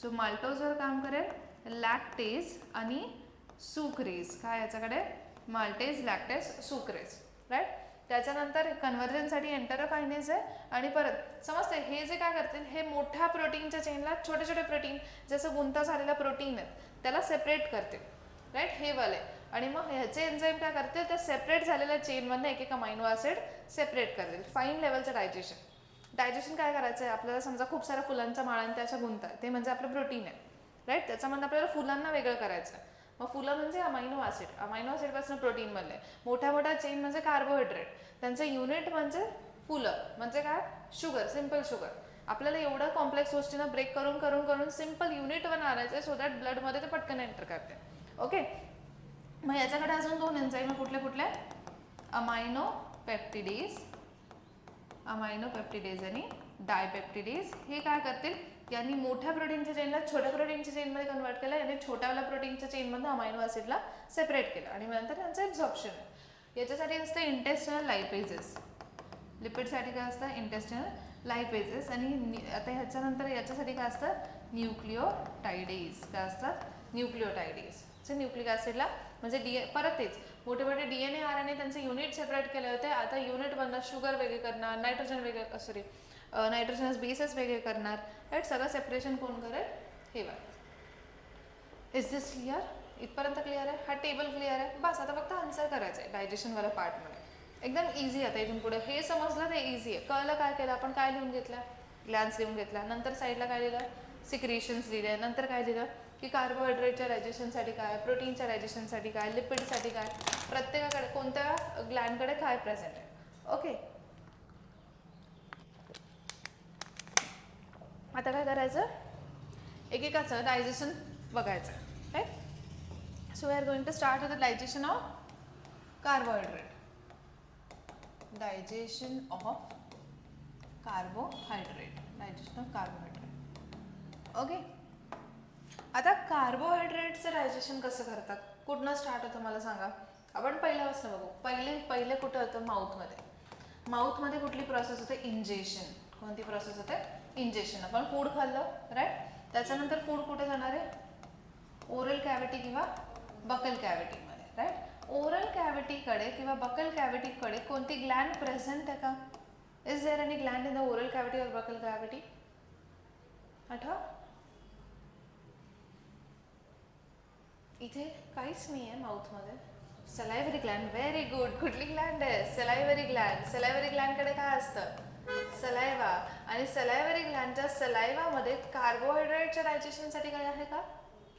जो माल्टोजवर काम करेल, लॅक्टेज आणि सुक्रेज. काय याच्याकडे? Maltase, lactase, sucrase, right. त्याच्यानंतर कन्व्हर्जनसाठी एंटेरोकायनेज आहे. आणि परत समजते हे जे काय करतील, हे मोठ्या प्रोटीनच्या चेनला छोटे छोटे प्रोटीन, जसं गुंता झालेला प्रोटीन आहेत त्याला सेपरेट करतील, राईट, हे वाले. आणि मग ह्याचे एन्झाईम काय करतील? त्या सेपरेट झालेल्या चेनमधनं एक एक अमायनो ॲसिड सेपरेट करतील. फाईन लेवलचं डायजेशन काय करायचं आहे आपल्याला? समजा खूप साऱ्या फुलांच्या माळांच्या त्याच्या गुंता आहे, ते म्हणजे आपलं प्रोटीन आहे, राईट. त्याच्यामधनं आपल्याला फुलांना वेगळं करायचं आहे. मग फुलं म्हणजे अमायनो ॲसिडपासून प्रोटीन बनले. मोठ्या चेन म्हणजे कार्बोहायड्रेट, त्यांचं युनिट म्हणजे फुलं, म्हणजे काय? Sugar, simple sugar. आपल्याला एवढं कॉम्प्लेक्स गोष्टींना ब्रेक करून करून करून सिम्पल युनिटवर आणायचं आहे, सो दॅट ब्लडमध्ये ते पटकन एंटर करते. ओके. मग याच्याकडे अजून दोन एन्झाईम कुठले कुठले? अमायनो पेप्टिडेज आणि डायपेप्टिडेज. हे काय करतील? यांनी मोठ्या प्रोटीनच्या चेनला छोट्या प्रोटीनच्या चेनमध्ये कन्वर्ट केलं, आणि छोट्यावाल्या प्रोटीनच्या चेनमधून अमायनो ॲसिडला सेपरेट केलं, आणि नंतर त्यांचं ॲब्झॉर्प्शन आहे. याच्यासाठी असतं इंटेस्टिनल लायपेजेस. लिपिडसाठी काय असतं? Intestinal lipases. आणि आता ह्याच्यानंतर याच्यासाठी काय असतं? न्यूक्लिओटायडेज. काय असतात? न्यूक्लिओटायडेज. न्यूक्लिक ॲसिडला म्हणजे परत तेच मोठे मोठे डीएनए, आरएनए त्यांचे युनिट सेपरेट केले होते. आता युनिट बनणार, शुगर वेगळे करणार, नायट्रोजनस बेसेस वेगळे करणार, राईट. सगळं सेपरेशन कोण करेल? हे बघा. Is this clear? इथपर्यंत क्लिअर आहे? हा टेबल क्लिअर आहे? बस आता फक्त आन्सर करायचं आहे डायजेशनवाल्या पार्टमध्ये. एकदम इझी. आता इथून पुढे हे समजलं ते इझी आहे. कळलं काय केलं आपण? काय लिहून घेतलं? ग्लॅन्स लिहून घेतला. नंतर साईडला काय लिहिलं? सिक्रेशन्स लिहिले. नंतर काय लिहिलं? की कार्बोहायड्रेटच्या डायजेशनसाठी काय, प्रोटीनच्या डायजेशनसाठी काय, लिपिडसाठी काय, प्रत्येकाकडे कोणत्या ग्लॅन्डकडे काय प्रेझेंट आहे. ओके. आता काय करायचं? एकेकाचं डायजेशन बघायचं, right. So we are going to start with the digestion of carbohydrate. Digestion of carbohydrate. Okay. आता कार्बोहायड्रेटचं डायजेशन कसं करतात? कुठनं स्टार्ट होतं मला सांगा? आपण पहिल्यापासून बघू. पहिले कुठं होतं? माउथमध्ये कुठली प्रोसेस होते? इंजेशन. कोणती प्रोसेस होते? इंजेशन. आपण फूड खाल्लं, राईट. त्याच्यानंतर फूड कुठे जाणार आहे? ओरल कॅव्हिटी किंवा बकल कॅव्हिटीमध्ये, राईट. ओरल कॅव्हिटीकडे किंवा बकल कॅव्हिटीकडे कोणती ग्लॅन्ड प्रेझेंट आहे का? Is there any gland in the oral cavity or buccal cavity? आठवा? इथे काहीच नाही आहे माउथमध्ये. सलायव्हरी ग्लॅन्ड. Very good. कुठली ग्लॅन्ड आहे? सलायव्हरी ग्लॅन्ड. सलायव्हरी ग्लॅन्डकडे काय असतं? सलायवा. आणि सलायव्हरी ग्लॅन्डच्या सलायवामध्ये कार्बोहायड्रेटच्या डायजेशनसाठी काय आहे का?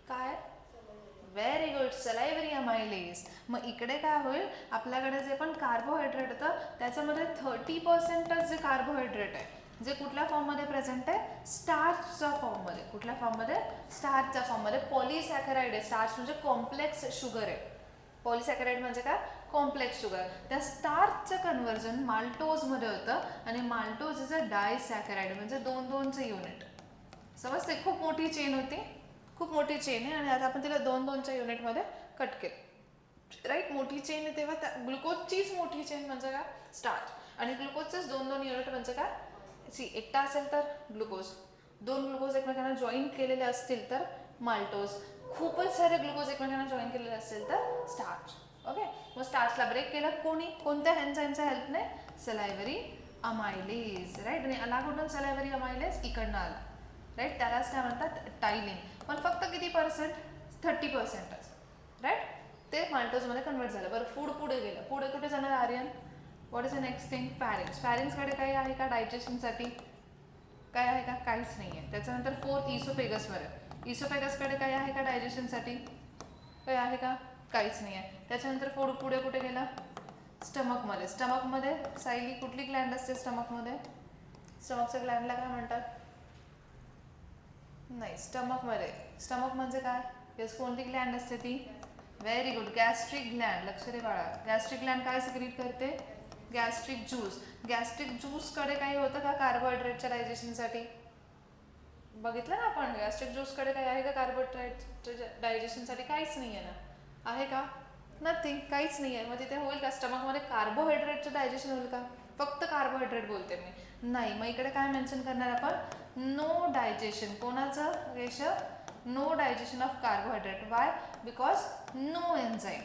काय? Very good. Salivary amylase. मग इकडे काय होईल? आपल्याकडे जे पण कार्बोहायड्रेट होतं त्याच्यामध्ये 30% जे कार्बोहायड्रेट आहे, जे कुठल्या फॉर्ममध्ये प्रेझेंट आहे? स्टार्चच्या फॉर्ममध्ये. कुठल्या फॉर्ममध्ये? स्टार्चच्या फॉर्ममध्ये. पॉलिसॅकराइड आहे. स्टार्च म्हणजे कॉम्प्लेक्स शुगर आहे. पॉलिसॅकराइड म्हणजे काय? Complex sugar. त्या स्टार्चचं कन्व्हर्जन माल्टोजमध्ये होतं, आणि माल्टोज इज अ डायसॅकराइड म्हणजे 2-2चं युनिट. समजते? खूप मोठी चेन होती, खूप मोठी चेन आहे आणि आता आपण तिला 2-2च्या युनिटमध्ये कट केलं, राईट. मोठी चेन आहे तेव्हा ग्लुकोजचीच मोठी चेन म्हणजे काय, स्टार्च, आणि ग्लुकोजचंच 2-2 युनिट म्हणजे काय, सी. एकटा असेल तर ग्लुकोज, 2 ग्लुकोज एकमेकांना जॉईन केलेले असतील तर माल्टोज, खूपच सारे ग्लुकोज एकमेकांना जॉईन केलेले असतील तर स्टार्च. ओके, मग स्टार्चला ब्रेक केला कोणी, कोणत्या एन्झाईमच्या हेल्पने, सलायव्हरी अमायलेज, राईट. आणि आला कुठून सलायव्हरी अमायलेज, इकडनं आला, राईट. त्यालाच काय म्हणतात, टायलिन. पण फक्त किती पर्सेंट, 30%च, राईट. ते माल्टोजमध्ये कन्वर्ट झालं. बरं, फूड पुढे गेलं, पुढे कुठे जाणार Aryan, what is the next thing, pharynx. फॅरिंग्सकडे काही आहे का डायजेशनसाठी, काय आहे का, काहीच नाही आहे. त्याच्यानंतर 4th इसोफेगसमध्ये, इसोफेगसकडे काही आहे का डायजेशनसाठी, काही आहे का, काहीच नाही आहे. त्याच्यानंतर फूड पुढे कुठे गेला, स्टमकमध्ये. स्टमकमध्ये सायली कुठली ग्लँड असते स्टमकमध्ये, स्टमकच्या ग्लँडला काय म्हणतात, नाही, स्टमकमध्ये, स्टमक म्हणजे काय, येस, कोणती ग्लँड असते ती, व्हेरी गुड, गॅस्ट्रिक ग्लँड. लक्ष दे बाळा, गॅस्ट्रिक ग्लँड काय सिक्रीट करते, गॅस्ट्रिक ज्यूस. गॅस्ट्रिक ज्यूसकडे काही होतं का कार्बोहायड्रेटच्या डायजेशनसाठी, बघितलं ना आपण, गॅस्ट्रिक ज्यूसकडे काही आहे का कार्बोहायड्रेटच्या डायजेशनसाठी, काहीच नाही आहे ना, आहे का, नथिंग, काहीच नाही आहे. मग तिथे होईल का स्टमकमध्ये कार्बोहायड्रेटचं डायजेशन होईल का, फक्त कार्बोहायड्रेट बोलते मी, नाही. मग इकडे काय मेन्शन करणार आपण, नो डायजेशन, कोणाचं रेश, no digestion of carbohydrate. Why, because no enzyme.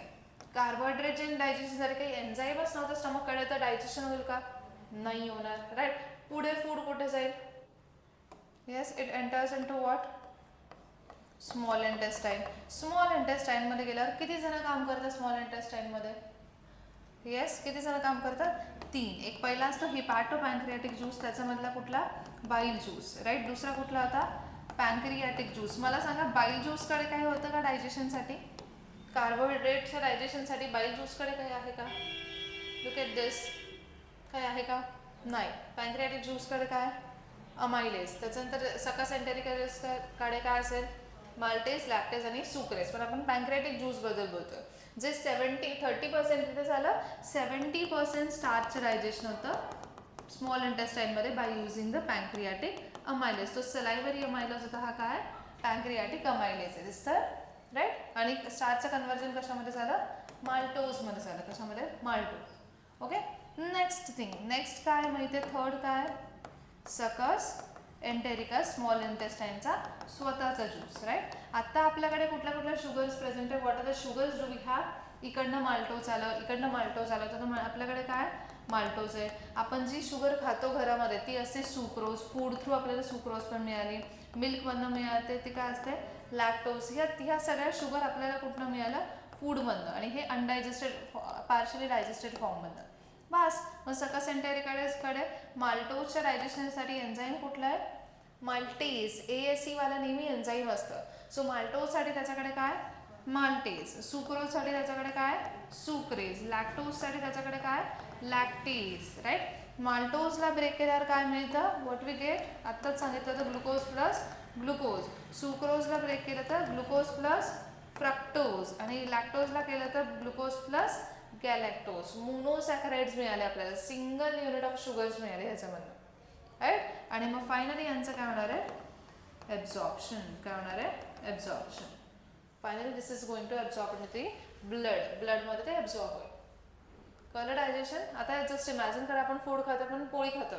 कार्बोहायड्रेटचे डायजेशनसाठी काही एन्झाईमच नव्हतं स्टमककडे, तर डायजेशन होईल का, नाही होणार, राईट. पुढे फूड कुठे जाईल, yes, it enters into what, small intestine. Small इंटेस्टाईनमध्ये गेल्यावर किती जण काम करतात स्मॉल इंटेस्टाईनमध्ये, येस, किती जण काम करतात, 3. एक पहिला असतो हिपॅटो पॅन्क्रियाटिक ज्यूस, त्याच्यामधला कुठला, बाईल ज्यूस, राईट. दुसरा कुठला होता, पॅन्क्रियाटिक ज्यूस. मला सांगा बाईल ज्यूसकडे काही होतं का डायजेशनसाठी, कार्बोहायड्रेटच्या डायजेशनसाठी बाईल ज्यूसकडे काही आहे का, लुक एट दिस, काय आहे का, नाही. पॅन्क्रियाटिक ज्यूसकडे काय, अमायलेज. त्याच्यानंतर सकस एंटेरिकसकडे काय असेल, माल्टेज, लॅक्टेज आणि सुक्रेज. पण आपण पॅन्क्रियाटिक ज्यूसबद्दल बोलतोय, जे 30% तिथे झालं, 70% स्टार्चचं डायजेशन होतं स्मॉल इंटेस्टाईनमध्ये by using the pancreatic amylase. तो सलायव्हरी अमायलेज होता, हा काय, पॅन्क्रियाटिक अमायलेज आहे, दिसतं, राईट. आणि स्टार्चचं कन्वर्जन कशामध्ये झालं, माल्टोजमध्ये झालं, कशामध्ये, maltose. Okay, next thing, next काय माहिती आहे, थर्ड काय, सकस एंटेरिकस स्मॉल इंटेस्टाईनचा स्वतःचा ज्यूस, राईट. आता आपल्याकडे कुठल्या कुठल्या शुगर्स प्रेझेंट आहे, what are the sugars do we have, इकडनं माल्टोज आलं, इकडनं माल्टोज आलं, तर आपल्याकडे काय, माल्टोज आहे. आपण जी शुगर खातो घरामध्ये ती असते सुक्रोज, फूड थ्रू आपल्याला सुक्रोज पण मिळाली, मिल्कमधनं मिळते ती काय असते, लॅक्टोज. ह्या सगळ्या शुगर आपल्याला कुठनं मिळालं, फूडमधनं, आणि हे अनडायजेस्टेड, पार्शली डायजेस्टेड फॉर्ममधनं. बस. मग सकस एंटेरिकसकडे माल्टोजच्या डायजेशनसाठी एन्झाईम कुठला आहे, माल्टेज. ASE वाला नेहमी एन्झाईम असतं. सो माल्टोजसाठी त्याच्याकडे काय, माल्टेज. सुक्रोजसाठी त्याच्याकडे काय, सुक्रेज. लॅक्टोजसाठी त्याच्याकडे काय, लॅक्टेज, राईट. माल्टोजला ब्रेक केल्यावर काय मिळतं, व्हॉट वी गेट, आत्ताच सांगितलं तर ग्लुकोज प्लस ग्लुकोज. सुक्रोजला ब्रेक केलं तर ग्लुकोज प्लस फ्रक्टोज, आणि लॅक्टोजला केलं तर ग्लुकोज प्लस गॅलॅक्टोज. मोनोसॅकराइड्स मिळाले आपल्याला, सिंगल युनिट ऑफ शुगर्स मिळाले ह्याच्यामधनं, राईट. आणि मग फायनली यांचं काय होणार आहे, ॲब्झॉर्प्शन. काय होणार आहे, absorption. Finally this is going to absorb in the blood, ब्लडमध्ये ते ॲब्झॉर्ब होईल. कळलं डायजेशन. आता जस्ट इमॅजिन करा, आपण फूड खातो, पण पोळी खातो,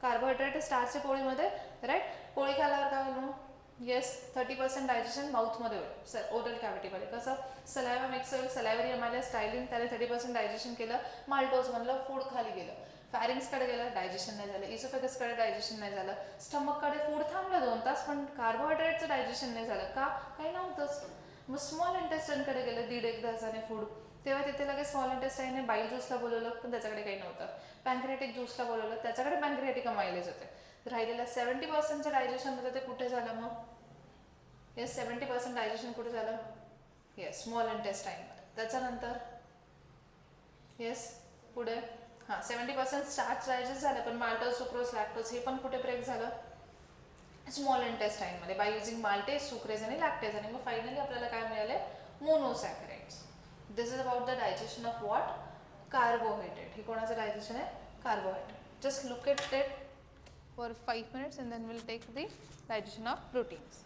कार्बोहायड्रेट स्टार्चच्या पोळीमध्ये, राईट. पोळी खाल्यावर काय होईल मग, येस, 30% डायजेशन माउथमध्ये होईल, ओरल कॅव्हिटीमध्ये. कसं, सलायवा मिक्स होईल, सलायव्हरी अमायलेज, टायलिन, त्याने 30% डायजेशन केलं, माल्टोज म्हणलं, फूड खाली गेलं, फॅरिंग्सकडे गेलं, डायजेशन नाही झालं, इसोफेगसकडे डायजेशन नाही झालं, स्टमककडे फूड थांबलं 2 तास, पण कार्बोहायड्रेटचं डायजेशन नाही झालं का, काही नव्हतंच. मग स्मॉल इंटेस्टाईनकडे गेलं 1.5-1 तासाने फूड, तेव्हा तिथे लगेच स्मॉल इंटेस्टाईनने बाईल ज्यूसला बोलवलं, पण त्याच्याकडे काही नव्हतं. पॅन्क्रियाटिक ज्यूसला बोलवलं, त्याच्याकडे पॅन्क्रियाटिक अमायलेज होते. राहिलेलं 70%चं डायजेशन होतं, ते कुठे झालं मग, येस, 70% डायजेशन कुठे झालं, येस, स्मॉल इंटेस्टाईनमध्ये. त्याच्यानंतर येस, पुढे, हां, 70% स्टार्च डायजेस्ट झालं, पण माल्टोज, सुक्रोज, लॅक्टोज हे पण कुठे ब्रेक झालं, स्मॉल इंटेस्टाईनमध्ये, बाय युझिंग माल्टेज, सुक्रेज आणि लॅक्टेज. आणि मग फायनली आपल्याला काय मिळाले, monosaccharides. This is about the digestion of what, carbohydrate. हे कोणाचं डायजेशन आहे, carbohydrate. Just look at it, for 5 minutes and then we'll take the digestion of proteins.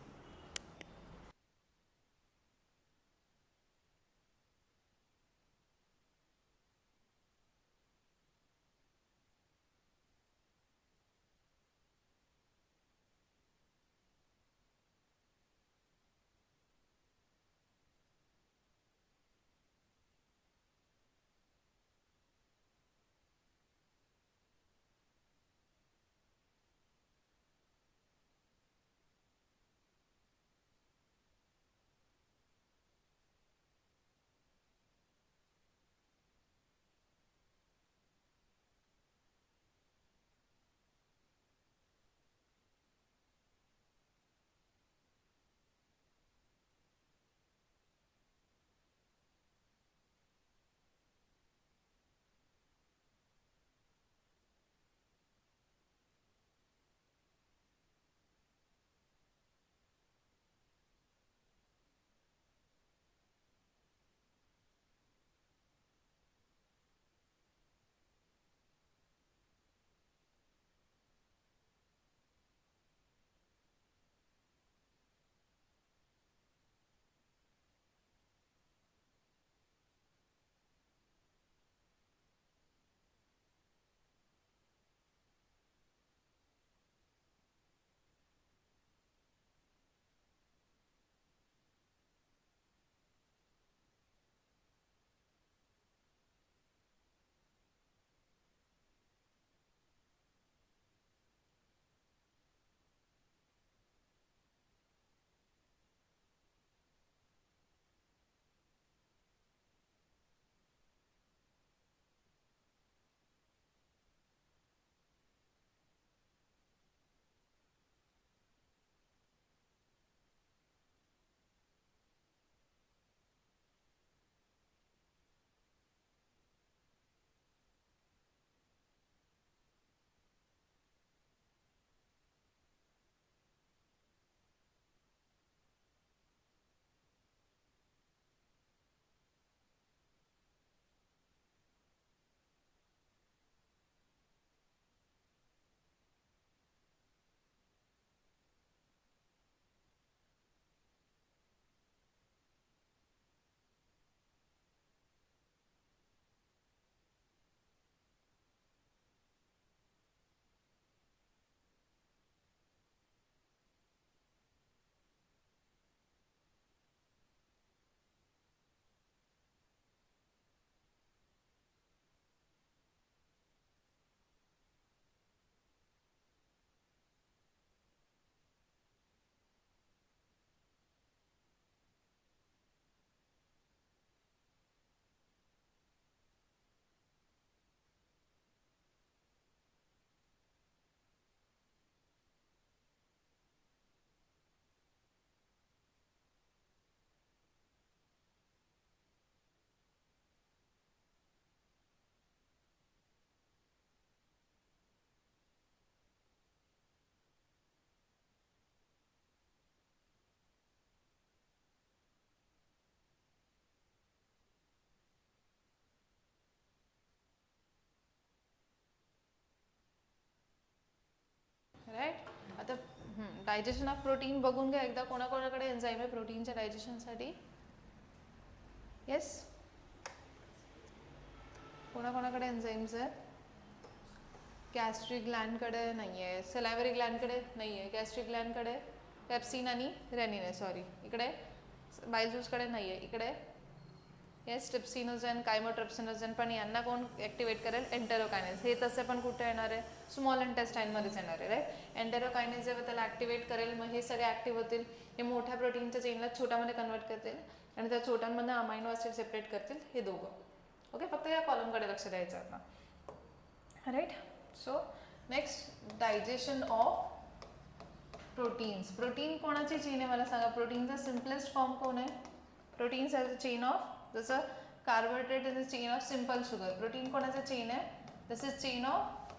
Right. आता डायजेशन ऑफ प्रोटीन बघून घ्या एकदा. कोणाकोणाकडे एन्झाईम आहे प्रोटीनच्या डायजेशनसाठी? येस, कोणाकोणाकडे एन्झाईम्स आहेत? गॅस्ट्रिक ग्लँडकडे नाही आहे, सलायव्हरी ग्लँडकडे नाही आहे, गॅस्ट्रिक ग्लँडकडे पेप्सिन आणि रेनिन आहे, सॉरी इकडे बाईल ज्यूसकडे नाही आहे, इकडे येस ट्रिप्सिनोजेन, कायमोट्रिप्सिनोजेन, पण यांना कोण ॲक्टिवेट करेल? एंटेरोकायनेज. हे तसे पण कुठे येणार आहे? स्मॉल इंटेस्टाईनमध्येच येणार आहे, राईट. एंटेरोकायनेज जेव्हा त्याला ॲक्टिवेट करेल मग हे सगळे ॲक्टिव्ह होतील, हे मोठ्या प्रोटीनच्या चेनला छोट्यामध्ये कन्वर्ट करतील आणि त्या छोट्यांमधून अमायनो ॲसिड सेपरेट करतील हे दोघं. ओके, फक्त या कॉलमकडे लक्ष द्यायचं आता, right. So next, digestion of proteins. Protein कोणाची चेन आहे मला सांगा? प्रोटीनचा सिम्पलेस्ट फॉर्म कोण आहे? Proteins as a chain of, जसं carbohydrate is a chain of simple sugar. Protein कोणाचं चेन आहे? दिस इज चेन ऑफ,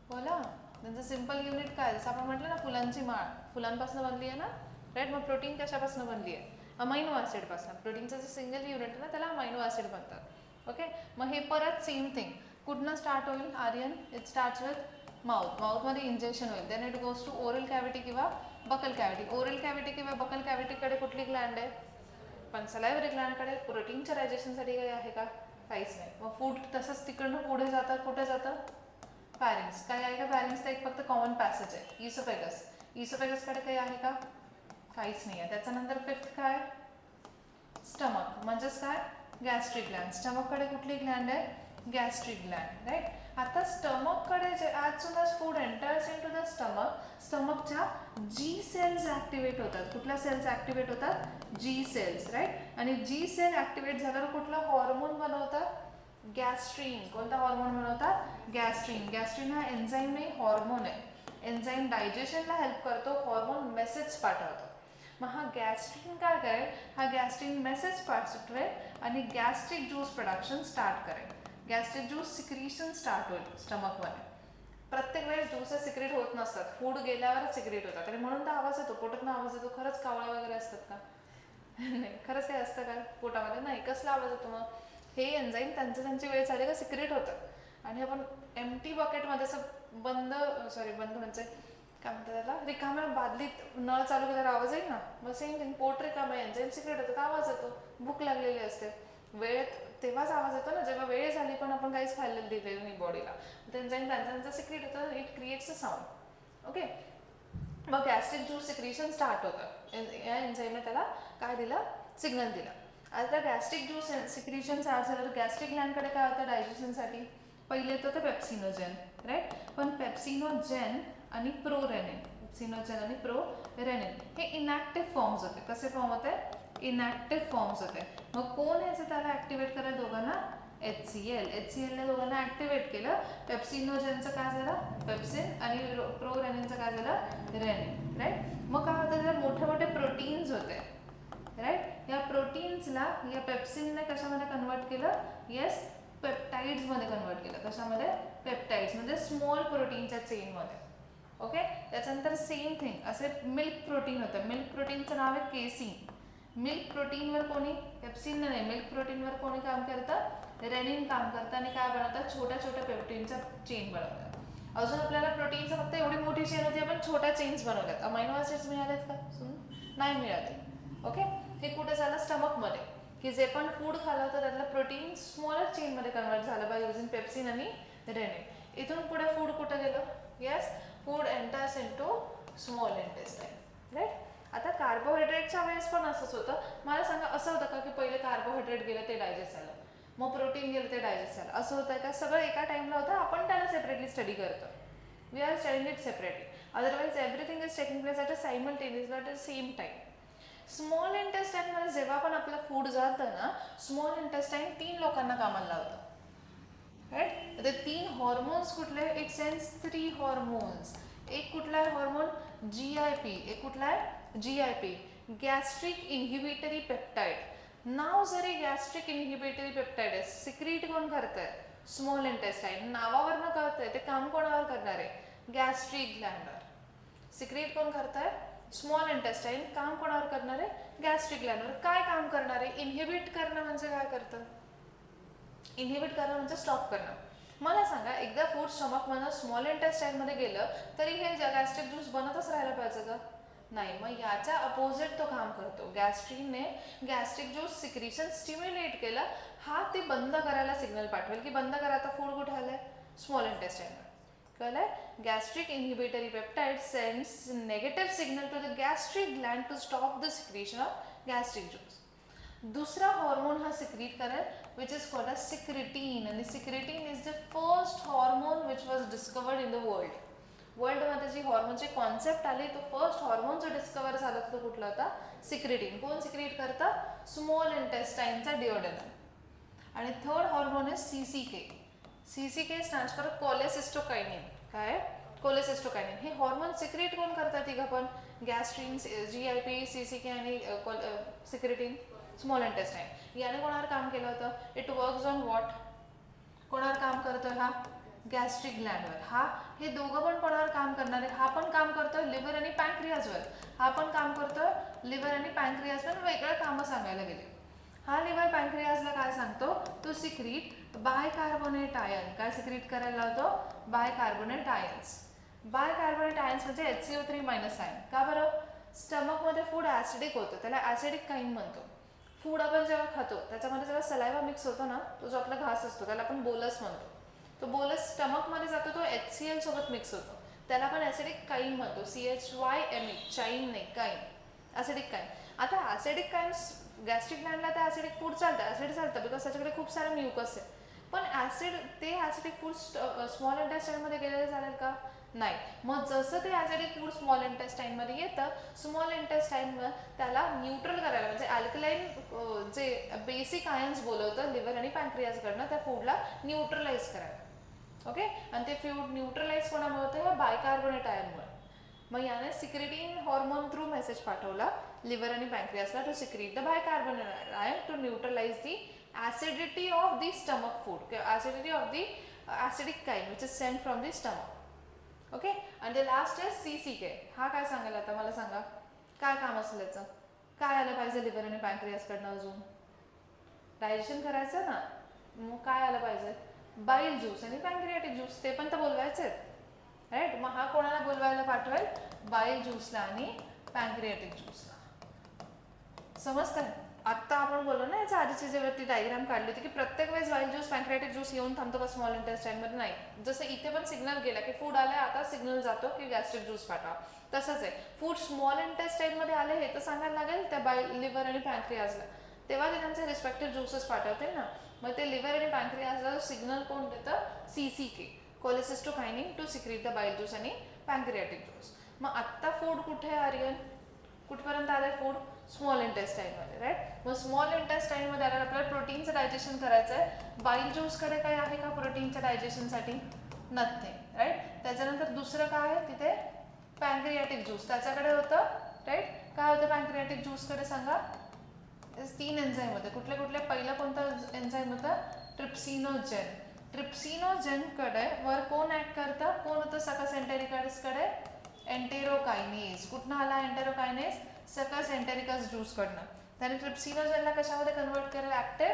बोला त्यांचं सिम्पल युनिट काय? जसं आपण म्हटलं ना फुलांची माळ, फुलांपासून बनली आहे ना, राईट. मग प्रोटीन कशापासून बनली आहे? अमायनो ॲसिडपासून. प्रोटीनचं जे सिंगल युनिट आहे ना त्याला अमायनो ॲसिड म्हणतात. ओके, मग हे परत सेम थिंग कुठनं स्टार्ट होईल? आर्यन, इट स्टार्ट्स विथ माउथमध्ये इंजेक्शन होईल, then it goes to oral cavity किंवा बकल कॅव्हिटी. ओरल कॅव्हिटी किंवा बकल कॅव्हिटीकडे कुठली ग्लँड आहे? पण सलायव्हरी ग्लँडकडे प्रोटीनच्या डायजेशनसाठी काही आहे का? काहीच नाही. मग फूड तसंच तिकडनं पुढे जातं, कुठे जातं? फॅरिंग्स. काय आहे का फॅरिंग्सचा? एक फक्त कॉमन पॅसेज आहे, इसोफेगस. इसोफेगसकडे काही आहे का? काहीच नाही आहे. त्याच्यानंतर फिफ्थ काय? स्टमक. म्हणजेच काय? Gastric Gland. स्टमककडे कुठली ग्लँड आहे? Gastric gland, right. आता स्टमककडे जे as soon as food enters into the stomach, स्टमकच्या जी सेल्स ॲक्टिवेट होतात. कुठल्या सेल्स ॲक्टिवेट होतात? G cells, right. आणि जी सेल ॲक्टिवेट झाल्यावर कुठला हॉर्मोन बनवतात? गॅस्ट्रीन. कोणता हॉर्मोन बनवतात? गॅस्ट्रीन. गॅस्ट्रीन हा एन्झाईम नाही, हॉर्मोन आहे. एन्झाईम डायजेशनला हेल्प करतो, हॉर्मोन मेसेज पाठवतो. मग हा गॅस्ट्रीन काय करेल? हा गॅस्ट्रीन मेसेज पाठवेल आणि गॅस्ट्रिक ज्यूस प्रोडक्शन स्टार्ट करेल. गॅस्ट्रिक ज्यूस सिक्रीशन स्टार्ट होईल स्टमकमध्ये. प्रत्येक वेळेस ज्यूसेस सिक्रेट होत नसतात, फूड गेल्यावरच सिक्रेट होतात. आणि म्हणून तर आवाज येतो, पोटातून आवाज येतो. खरंच कावळा वगैरे असतात का? नाही. खरंच काय असतं का पोटामध्ये? नाही. कसला आवाज येतो मग? हे एन्झाईम त्यांची वेळ झाली का सिक्रेट होतात. आणि आपण एम्प्टी बकेटमध्ये असं बंद म्हणजे काय म्हणतात त्याला, रिकाम्या बादलीत नळ चालू केल्यावर आवाज येईल ना, मग सेम थिंग पोट रिकामं आहे, एन्झाईम सिक्रेट होतात, आवाज येतो. भूक लागलेली असते, वेळेत तेव्हाच आवाज येतो ना, जेव्हा वेळ झाली पण आपण काहीच खाल्लेलं दिलेलं नाही बॉडीला. एन्झाईम त्यांचा सिक्रेट होतं, it creates a sound. Okay. मग गॅस्ट्रिक ज्यूस सिक्रेशन स्टार्ट होतं. या एन्झाईमने त्याला काय दिलं? सिग्नल दिला. आता गॅस्ट्रिक ज्यूस सिक्रेशन स्टार्ट झालं तर गॅस्ट्रिक ग्लँडकडे काय होतं डायजेशनसाठी? पहिले येतं ते पेप्सिनोजेन, राईट. पण पेप्सिनोजेन आणि प्रोरेनिन, पेप्सिनोजेन आणि प्रोरेनिन हे इनॅक्टिव्ह फॉर्म्स होते. कसे फॉर्म होते? इनॅक्टिव्ह फॉर्म्स होते. मग कोण ह्याचं त्याला ॲक्टिवेट करायला? दोघांना HCl. HClने दोघांना ॲक्टिवेट केलं. पेप्सिनोजेनचं काय झालं? पेप्सिन. आणि प्रोरेनिनचं काय झालं? Renin, right. मग काय होतं? त्याला मोठे मोठे प्रोटीन्स होते, राईट. या प्रोटीन्सला या पेप्सिनने कशामध्ये कन्वर्ट केलं? येस, पेप्टाइड्समध्ये कन्वर्ट केलं. कशामध्ये? पेप्टाइड्स म्हणजे स्मॉल प्रोटीनच्या चेनमध्ये. ओके. त्याच्यानंतर सेम थिंग असे मिल्क प्रोटीन होतं. मिल्क प्रोटीनचं नाव आहे केसिन. मिल्क प्रोटीनवर कोणी? पेप्सिन नाही, मिल्क प्रोटीनवर कोणी काम करतं? रेनिन काम करतं. आणि काय बनवतात? छोट्या छोट्या प्रोटीनच्या चेन बनवतात. अजून आपल्याला प्रोटीनचं फक्त एवढी मोठी चेन होती, आपण छोट्या चेन्स बनवल्यात. अमायनो ॲसिड्स मिळालेत का? नाही मिळाले. ओके. हे कुठे झालं? स्टमकमध्ये. की जे पण फूड खाल्लं होतं त्यातलं प्रोटीन स्मॉलर चेनमध्ये कन्वर्ट झालं बाय युझिंग पेप्सिन आणि रेनिन. इथून पुढे फूड कुठं गेलं? Yes, food enters into small intestine, right. आता कार्बोहायड्रेटच्या वेळेस पण असंच होतं. मला सांगा, असं होतं का की पहिले कार्बोहायड्रेट गेलं ते डायजेस्ट झालं, मग प्रोटीन गेलं ते डायजेस्ट झालं? असं होतं का? सगळं एका टाइमला होतं. आपण त्याला सेपरेटली स्टडी करतो. We are studying it separately. Otherwise everything is taking place at a simultaneous at the same time. Small इंटेस्टाईनमध्ये जेव्हा पण आपलं फूड जातं ना, स्मॉल इंटेस्टाईन 3 लोकांना कामाला लावतं, राईट. ते 3 हॉर्मोन्स कुठले? It sense 3 hormones. एक कुठला आहे हॉर्मोन? GIP. एक कुठला आहे? GIP, gastric inhibitory peptide. नाव जरी गॅस्ट्रिक इनहिबिटरी पेप्टाइड आहे, सिक्रीट कोण करतंय? Small intestine. नावावरनं कळतंय ते काम कोणावर करणार आहे? गॅस्ट्रिक ग्लँडवर. सिक्रीट कोण करतंय? Small intestine. काम कोणावर करणार आहे? गॅस्ट्रिक ग्लँडवर. काय काम करणार आहे? इनहिबिट करणं. म्हणजे काय करतं? इनहिबिट करणं म्हणजे स्टॉप करणं. मला सांगा, एकदा फूड स्टमकमधून स्मॉल इंटेस्टाईनमध्ये गेलं तरी हे गॅस्ट्रिक ज्यूस बनतच राहायला पाहिजे का? नाही. मग याच्या अपोजिट तो काम करतो. गॅस्ट्रीनने गॅस्ट्रिक ज्यूस सिक्रीशन स्टिम्युलेट केलं. हा ते बंद करायला सिग्नल पाठवेल की बंद करा. आता फूड कुठे आलंय? स्मॉल इंटेस्टाईनवर. कळलंय? Gastric inhibitory peptide sends negative signal to the gastric gland to stop the secretion of gastric juice. दुसरा हॉर्मोन हा सिक्रीट करेल which is called a secretin. आणि secretin is the first hormone which was discovered in the world. वर्ल्डमध्ये जी हॉर्मोनची concept आली, तो first hormone जो डिस्कवर झाला तो कुठला होता? सिक्रेटीन. कोण सिक्रेट करतं? स्मॉल इंटेस्टाईनचा डिओडेनम. आणि थर्ड हॉर्मोन आहे CCK. CCK stands for cholecystokinin. काय? कोलेसिस्टोकायनिन. हे हॉर्मोन सिक्रेट कोण करतात? तिघं पण? गॅस्ट्रीन, GIP, CCK आणि सिक्रेटीन, स्मॉल इंटेस्टाईन. याने कोणावर काम केलं होतं? It works on what? कोणावर काम करतोय हा? गॅस्ट्रिक ग्लँडवर. हे दोघं पण कोणावर काम करणार आहे? हा पण काम करतोय लिव्हर आणि पॅनक्रियाजवर. हा पण काम करतोय लिव्हर आणि पॅनक्रियाजवर. वेगळं कामं सांगायला गेले. हा लिव्हर पॅनक्रियाजला काय सांगतो? टू सिक्रीट बायकार्बोनेट आयन काय सिक्रेट करायला लावतो? Bicarbonate ions. बायकार्बोनेट आयन्स म्हणजे HCO3 मायनस आयन. का बरं? स्टमकमध्ये फूड ॲसिडिक होतं, त्याला ॲसिडिक काईन म्हणतो. फूड आपण जेव्हा खातो त्याच्यामध्ये जेव्हा सलायवा मिक्स होतो ना, तो जो आपला घास असतो त्याला आपण बोलस म्हणतो. तो बोलस स्टमकमध्ये जातो, तो HCl सोबत मिक्स होतो, त्याला आपण ॲसिडिक काईन म्हणतो. CHYME, चाईन नाही, काईन, ॲसिडिक काईन. आता ॲसिडिक काईन गॅस्ट्रिक ग्लँडला तर ॲसिडिक फूड चालतं, ॲसिड चालतं, बिकॉज त्याच्याकडे खूप सारं म्युकस आहे. पण ते ॲसिडिक फूड स्मॉल इंटेस्टाईनमध्ये गेलेलं चालेल का? नाही. मग जसं ते ॲसिडिक फूड स्मॉल इंटेस्टाईनमध्ये येतं, स्मॉल इंटेस्टाईनवर त्याला न्यूट्रल करायला म्हणजे अल्कलाईन जे बेसिक आयन्स बोलवतं लिव्हर आणि पॅन्क्रियाजकडनं त्या फूडला न्यूट्रलाइज करायला. ओके. आणि ते फूड न्यूट्रलाइज कोणामुळे होतं? ह्या बायकार्बोनेट आयनमुळे. मग याने सिक्रेटिंग हॉर्मोन थ्रू मेसेज पाठवला लिव्हर आणि पॅन्क्रियासला to secrete the bicarbonate ion to neutralise the acidity of the stomach food, acidity of the acidic kind which is sent from the stomach. Okay, and the last is CCK. हा काय सांगाल आता मला सांगा, काय काम असेल याचं? काय आलं पाहिजे लिव्हर आणि पॅन्क्रियासकडनं? अजून डायजेशन करायचं ना, मग काय आलं पाहिजे? बाईल ज्यूस आणि पॅन्क्रियाटिक ज्यूस, ते पण तर बोलवायचे आहेत, राईट? मग हा कोणाला बोलवायला पाठवेल? बाईल ज्यूसला आणि पॅन्क्रियाटिक ज्यूसला. समजतंय? आत्ता आपण बोललो ना याच्या आधीची जेव्हा ती डायग्राम काढली होती की प्रत्येक वेळेस बाईल ज्यूस पॅन्क्रियाटिक ज्यूस येऊन थांबतो का स्मॉल इंटेस्टाईनमध्ये? नाही. जसं इथे पण सिग्नल गेला की फूड आलं, आता सिग्नल जातो की गॅस्ट्रिक ज्यूस पाठवा, तसंच आहे. फूड स्मॉल इंटेस्टाईनमध्ये आले हे तर सांगायला लागेल त्या लिव्हर आणि पॅन्क्रियाजला, तेव्हा ते त्यांचे रिस्पेक्टिव्ह ज्यूसेस पाठवतील ना. मग ते लिव्हर आणि पॅन्क्रियाजला सिग्नल कोण देतं? CCK, कोलेसिस्टोकायनिन, टू सिक्रेट द बाईल ज्यूस आणि पॅन्क्रियाटिक ज्यूस. मग आत्ता फूड कुठे आहे आर्यन? कुठपर्यंत आलंय फूड? स्मॉल इंटेस्टाईनमध्ये, राईट? मग स्मॉल इंटेस्टाईनमध्ये आल्यावर आपल्याला प्रोटीनचं डायजेशन करायचं आहे. बाईल ज्यूसकडे काय आहे का प्रोटीनच्या डायजेशनसाठी? Nothing, right? त्याच्यानंतर दुसरं काय आहे तिथे? पॅन्क्रियाटिक ज्यूस त्याच्याकडे होतं, राईट? काय होतं पॅन्क्रियाटिक ज्यूसकडे सांगा? 3 एन्झाईम होते. कुठले? पहिलं कोणतं एन्झाईम होतं? ट्रिप्सिनोजेन. ट्रिप्सिनोजेनकडे वर कोण ऍक्ट करतं? कोण होतं सकस एंटेरिकसकडे? एंटेरोकायनेज. कुठनं आला एंटेरोकायनेज? सकस एंटेरिकस ज्यूसकडनं. त्याने ट्रिप्सिनोजेनला कशामध्ये कन्वर्ट केलं? ऍक्टिव्ह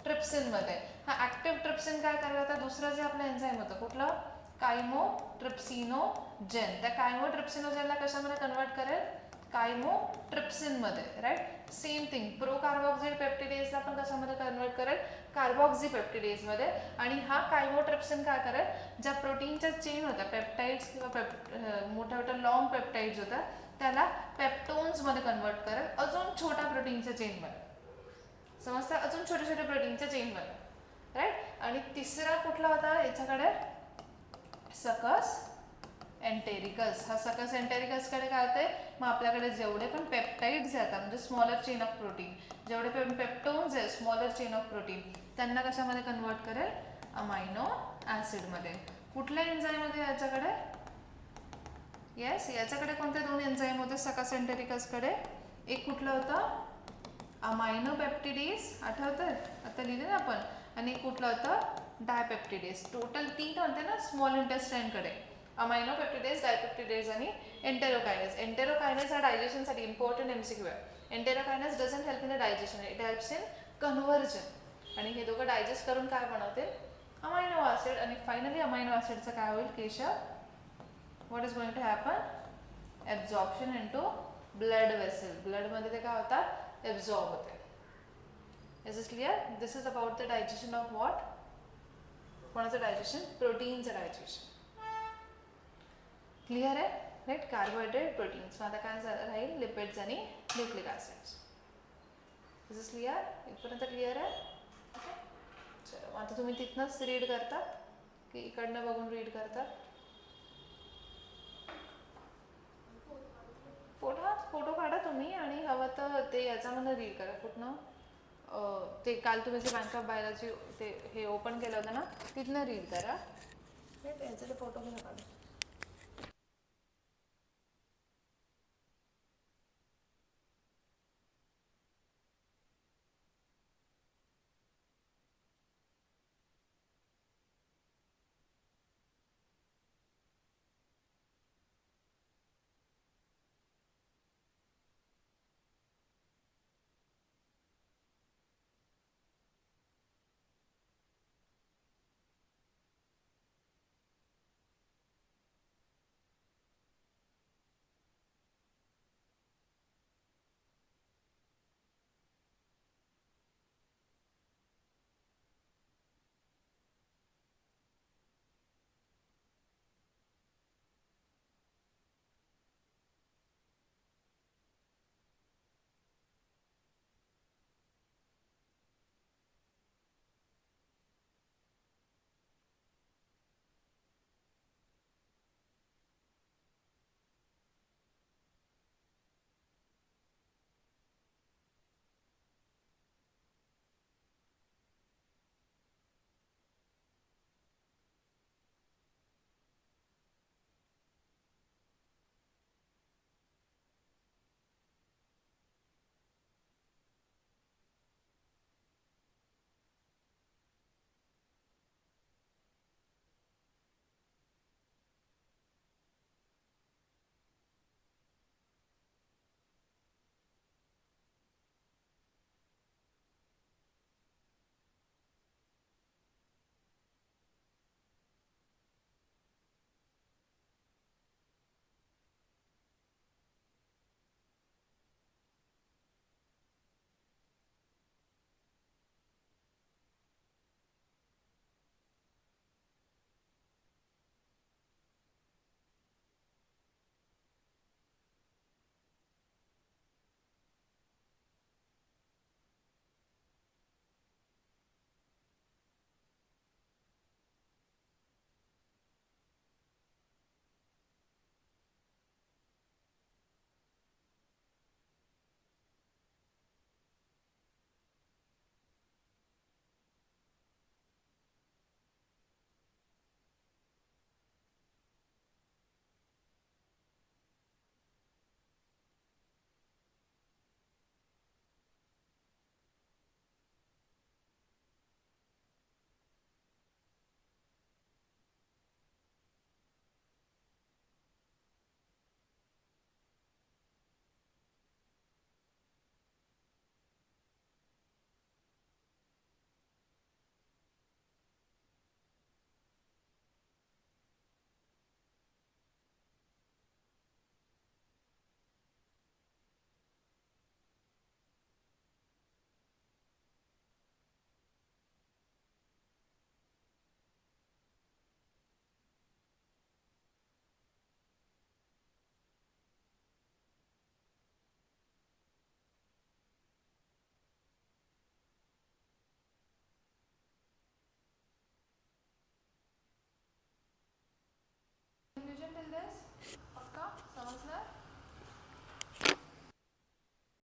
ट्रिप्सिनमध्ये. हा ऍक्टिव्ह ट्रिप्सिन काय करायला होता? दुसरं जे आपलं एन्झाईम होतं कुठलं? कायमोट्रिप्सिनोजेन. त्या कायमोट्रिप्सिनोजेनला कशामध्ये कन्वर्ट करेल? कायमोट्रिप्सिनमध्ये, right? Same thing. Pro carboxyl पेप्टिडेजला पण कशामध्ये कन्वर्ट करेल? कार्बोक्सी पेप्टिडेजमध्ये. आणि हा कायमोट्रिप्सिन काय करेल? ज्या प्रोटीनच्या चेन होत्या, पेप्टाइड्स किंवा मोठ्या मोठ्या लॉंग पेप्टाइड्स होत्या, त्याला पेप्टोन्समध्ये कन्वर्ट करेल, अजून छोट्या प्रोटीनच्या चेनमध्ये. समजतं? अजून छोट्या छोट्या प्रोटीनच्या चेनमध्ये, राईट? आणि तिसरा कुठला होता याच्याकडे? सकस एंटेरिकस. हा सकस एंटेरिकसकडे काय होते? मग आपल्याकडे जेवढे पण पेप्टाइड्स आहेत म्हणजे स्मॉलर चेन ऑफ प्रोटीन, जेवढे पण पेप्टोन्स आहेत स्मॉलर चेन ऑफ प्रोटीन, त्यांना कशामध्ये कन्वर्ट करेल? अमायनो ॲसिडमध्ये. कुठल्या एन्झाईममध्ये याच्याकडे? येस, याच्याकडे कोणते 2 एन्झाईम होते सकस एंटेरिकसकडे? एक कुठलं होतं? अमायनो पेप्टिडेज, आठवतंय? आता लिहिले ना आपण. आणि कुठलं होतं? डायपेप्टिडेज. टोटल 3 होते ना स्मॉल इंटेस्टाईनकडे. अमायनो पेप्टिडेज, डायपेप्टिडेज आणि एंटेरोकायनेज. एंटेरोकायनेज हा डायजेशनसाठी इम्पॉर्टंट MCQ आहे. Enterokinase doesn't help in the digestion, it helps in conversion. आणि हे दोघं डायजेस्ट करून काय बनवतील? Amino acid. आणि फायनली अमायनो ॲसिडचं काय होईल Keshav? What is going to happen? Absorption into blood vessel. Blood मध्ये ते काय होतात? Absorb होते. Is this clear? This is about the digestion of what? कोणाचं डायजेशन? प्रोटीनचं डायजेशन. क्लिअर आहे? राईट? Carbohydrate, proteins. आता काय राहील? लिपिड्स आणि nucleic acids. Is this clear? इथपर्यंत क्लिअर आहे? ओके. चलो, आता तुम्ही तिथनंच रीड करता की इकडनं बघून रीड करता? फोटो काढा तुम्ही आणि हवं तर ते याच्यामध्ये रीड करा. कुठनं? ते काल तुम्ही जे बँक ऑफ बायोलॉजी ते हे ओपन केलं होतं ना, तिथनं रीड करा. याचा फोटो घेऊन काढा.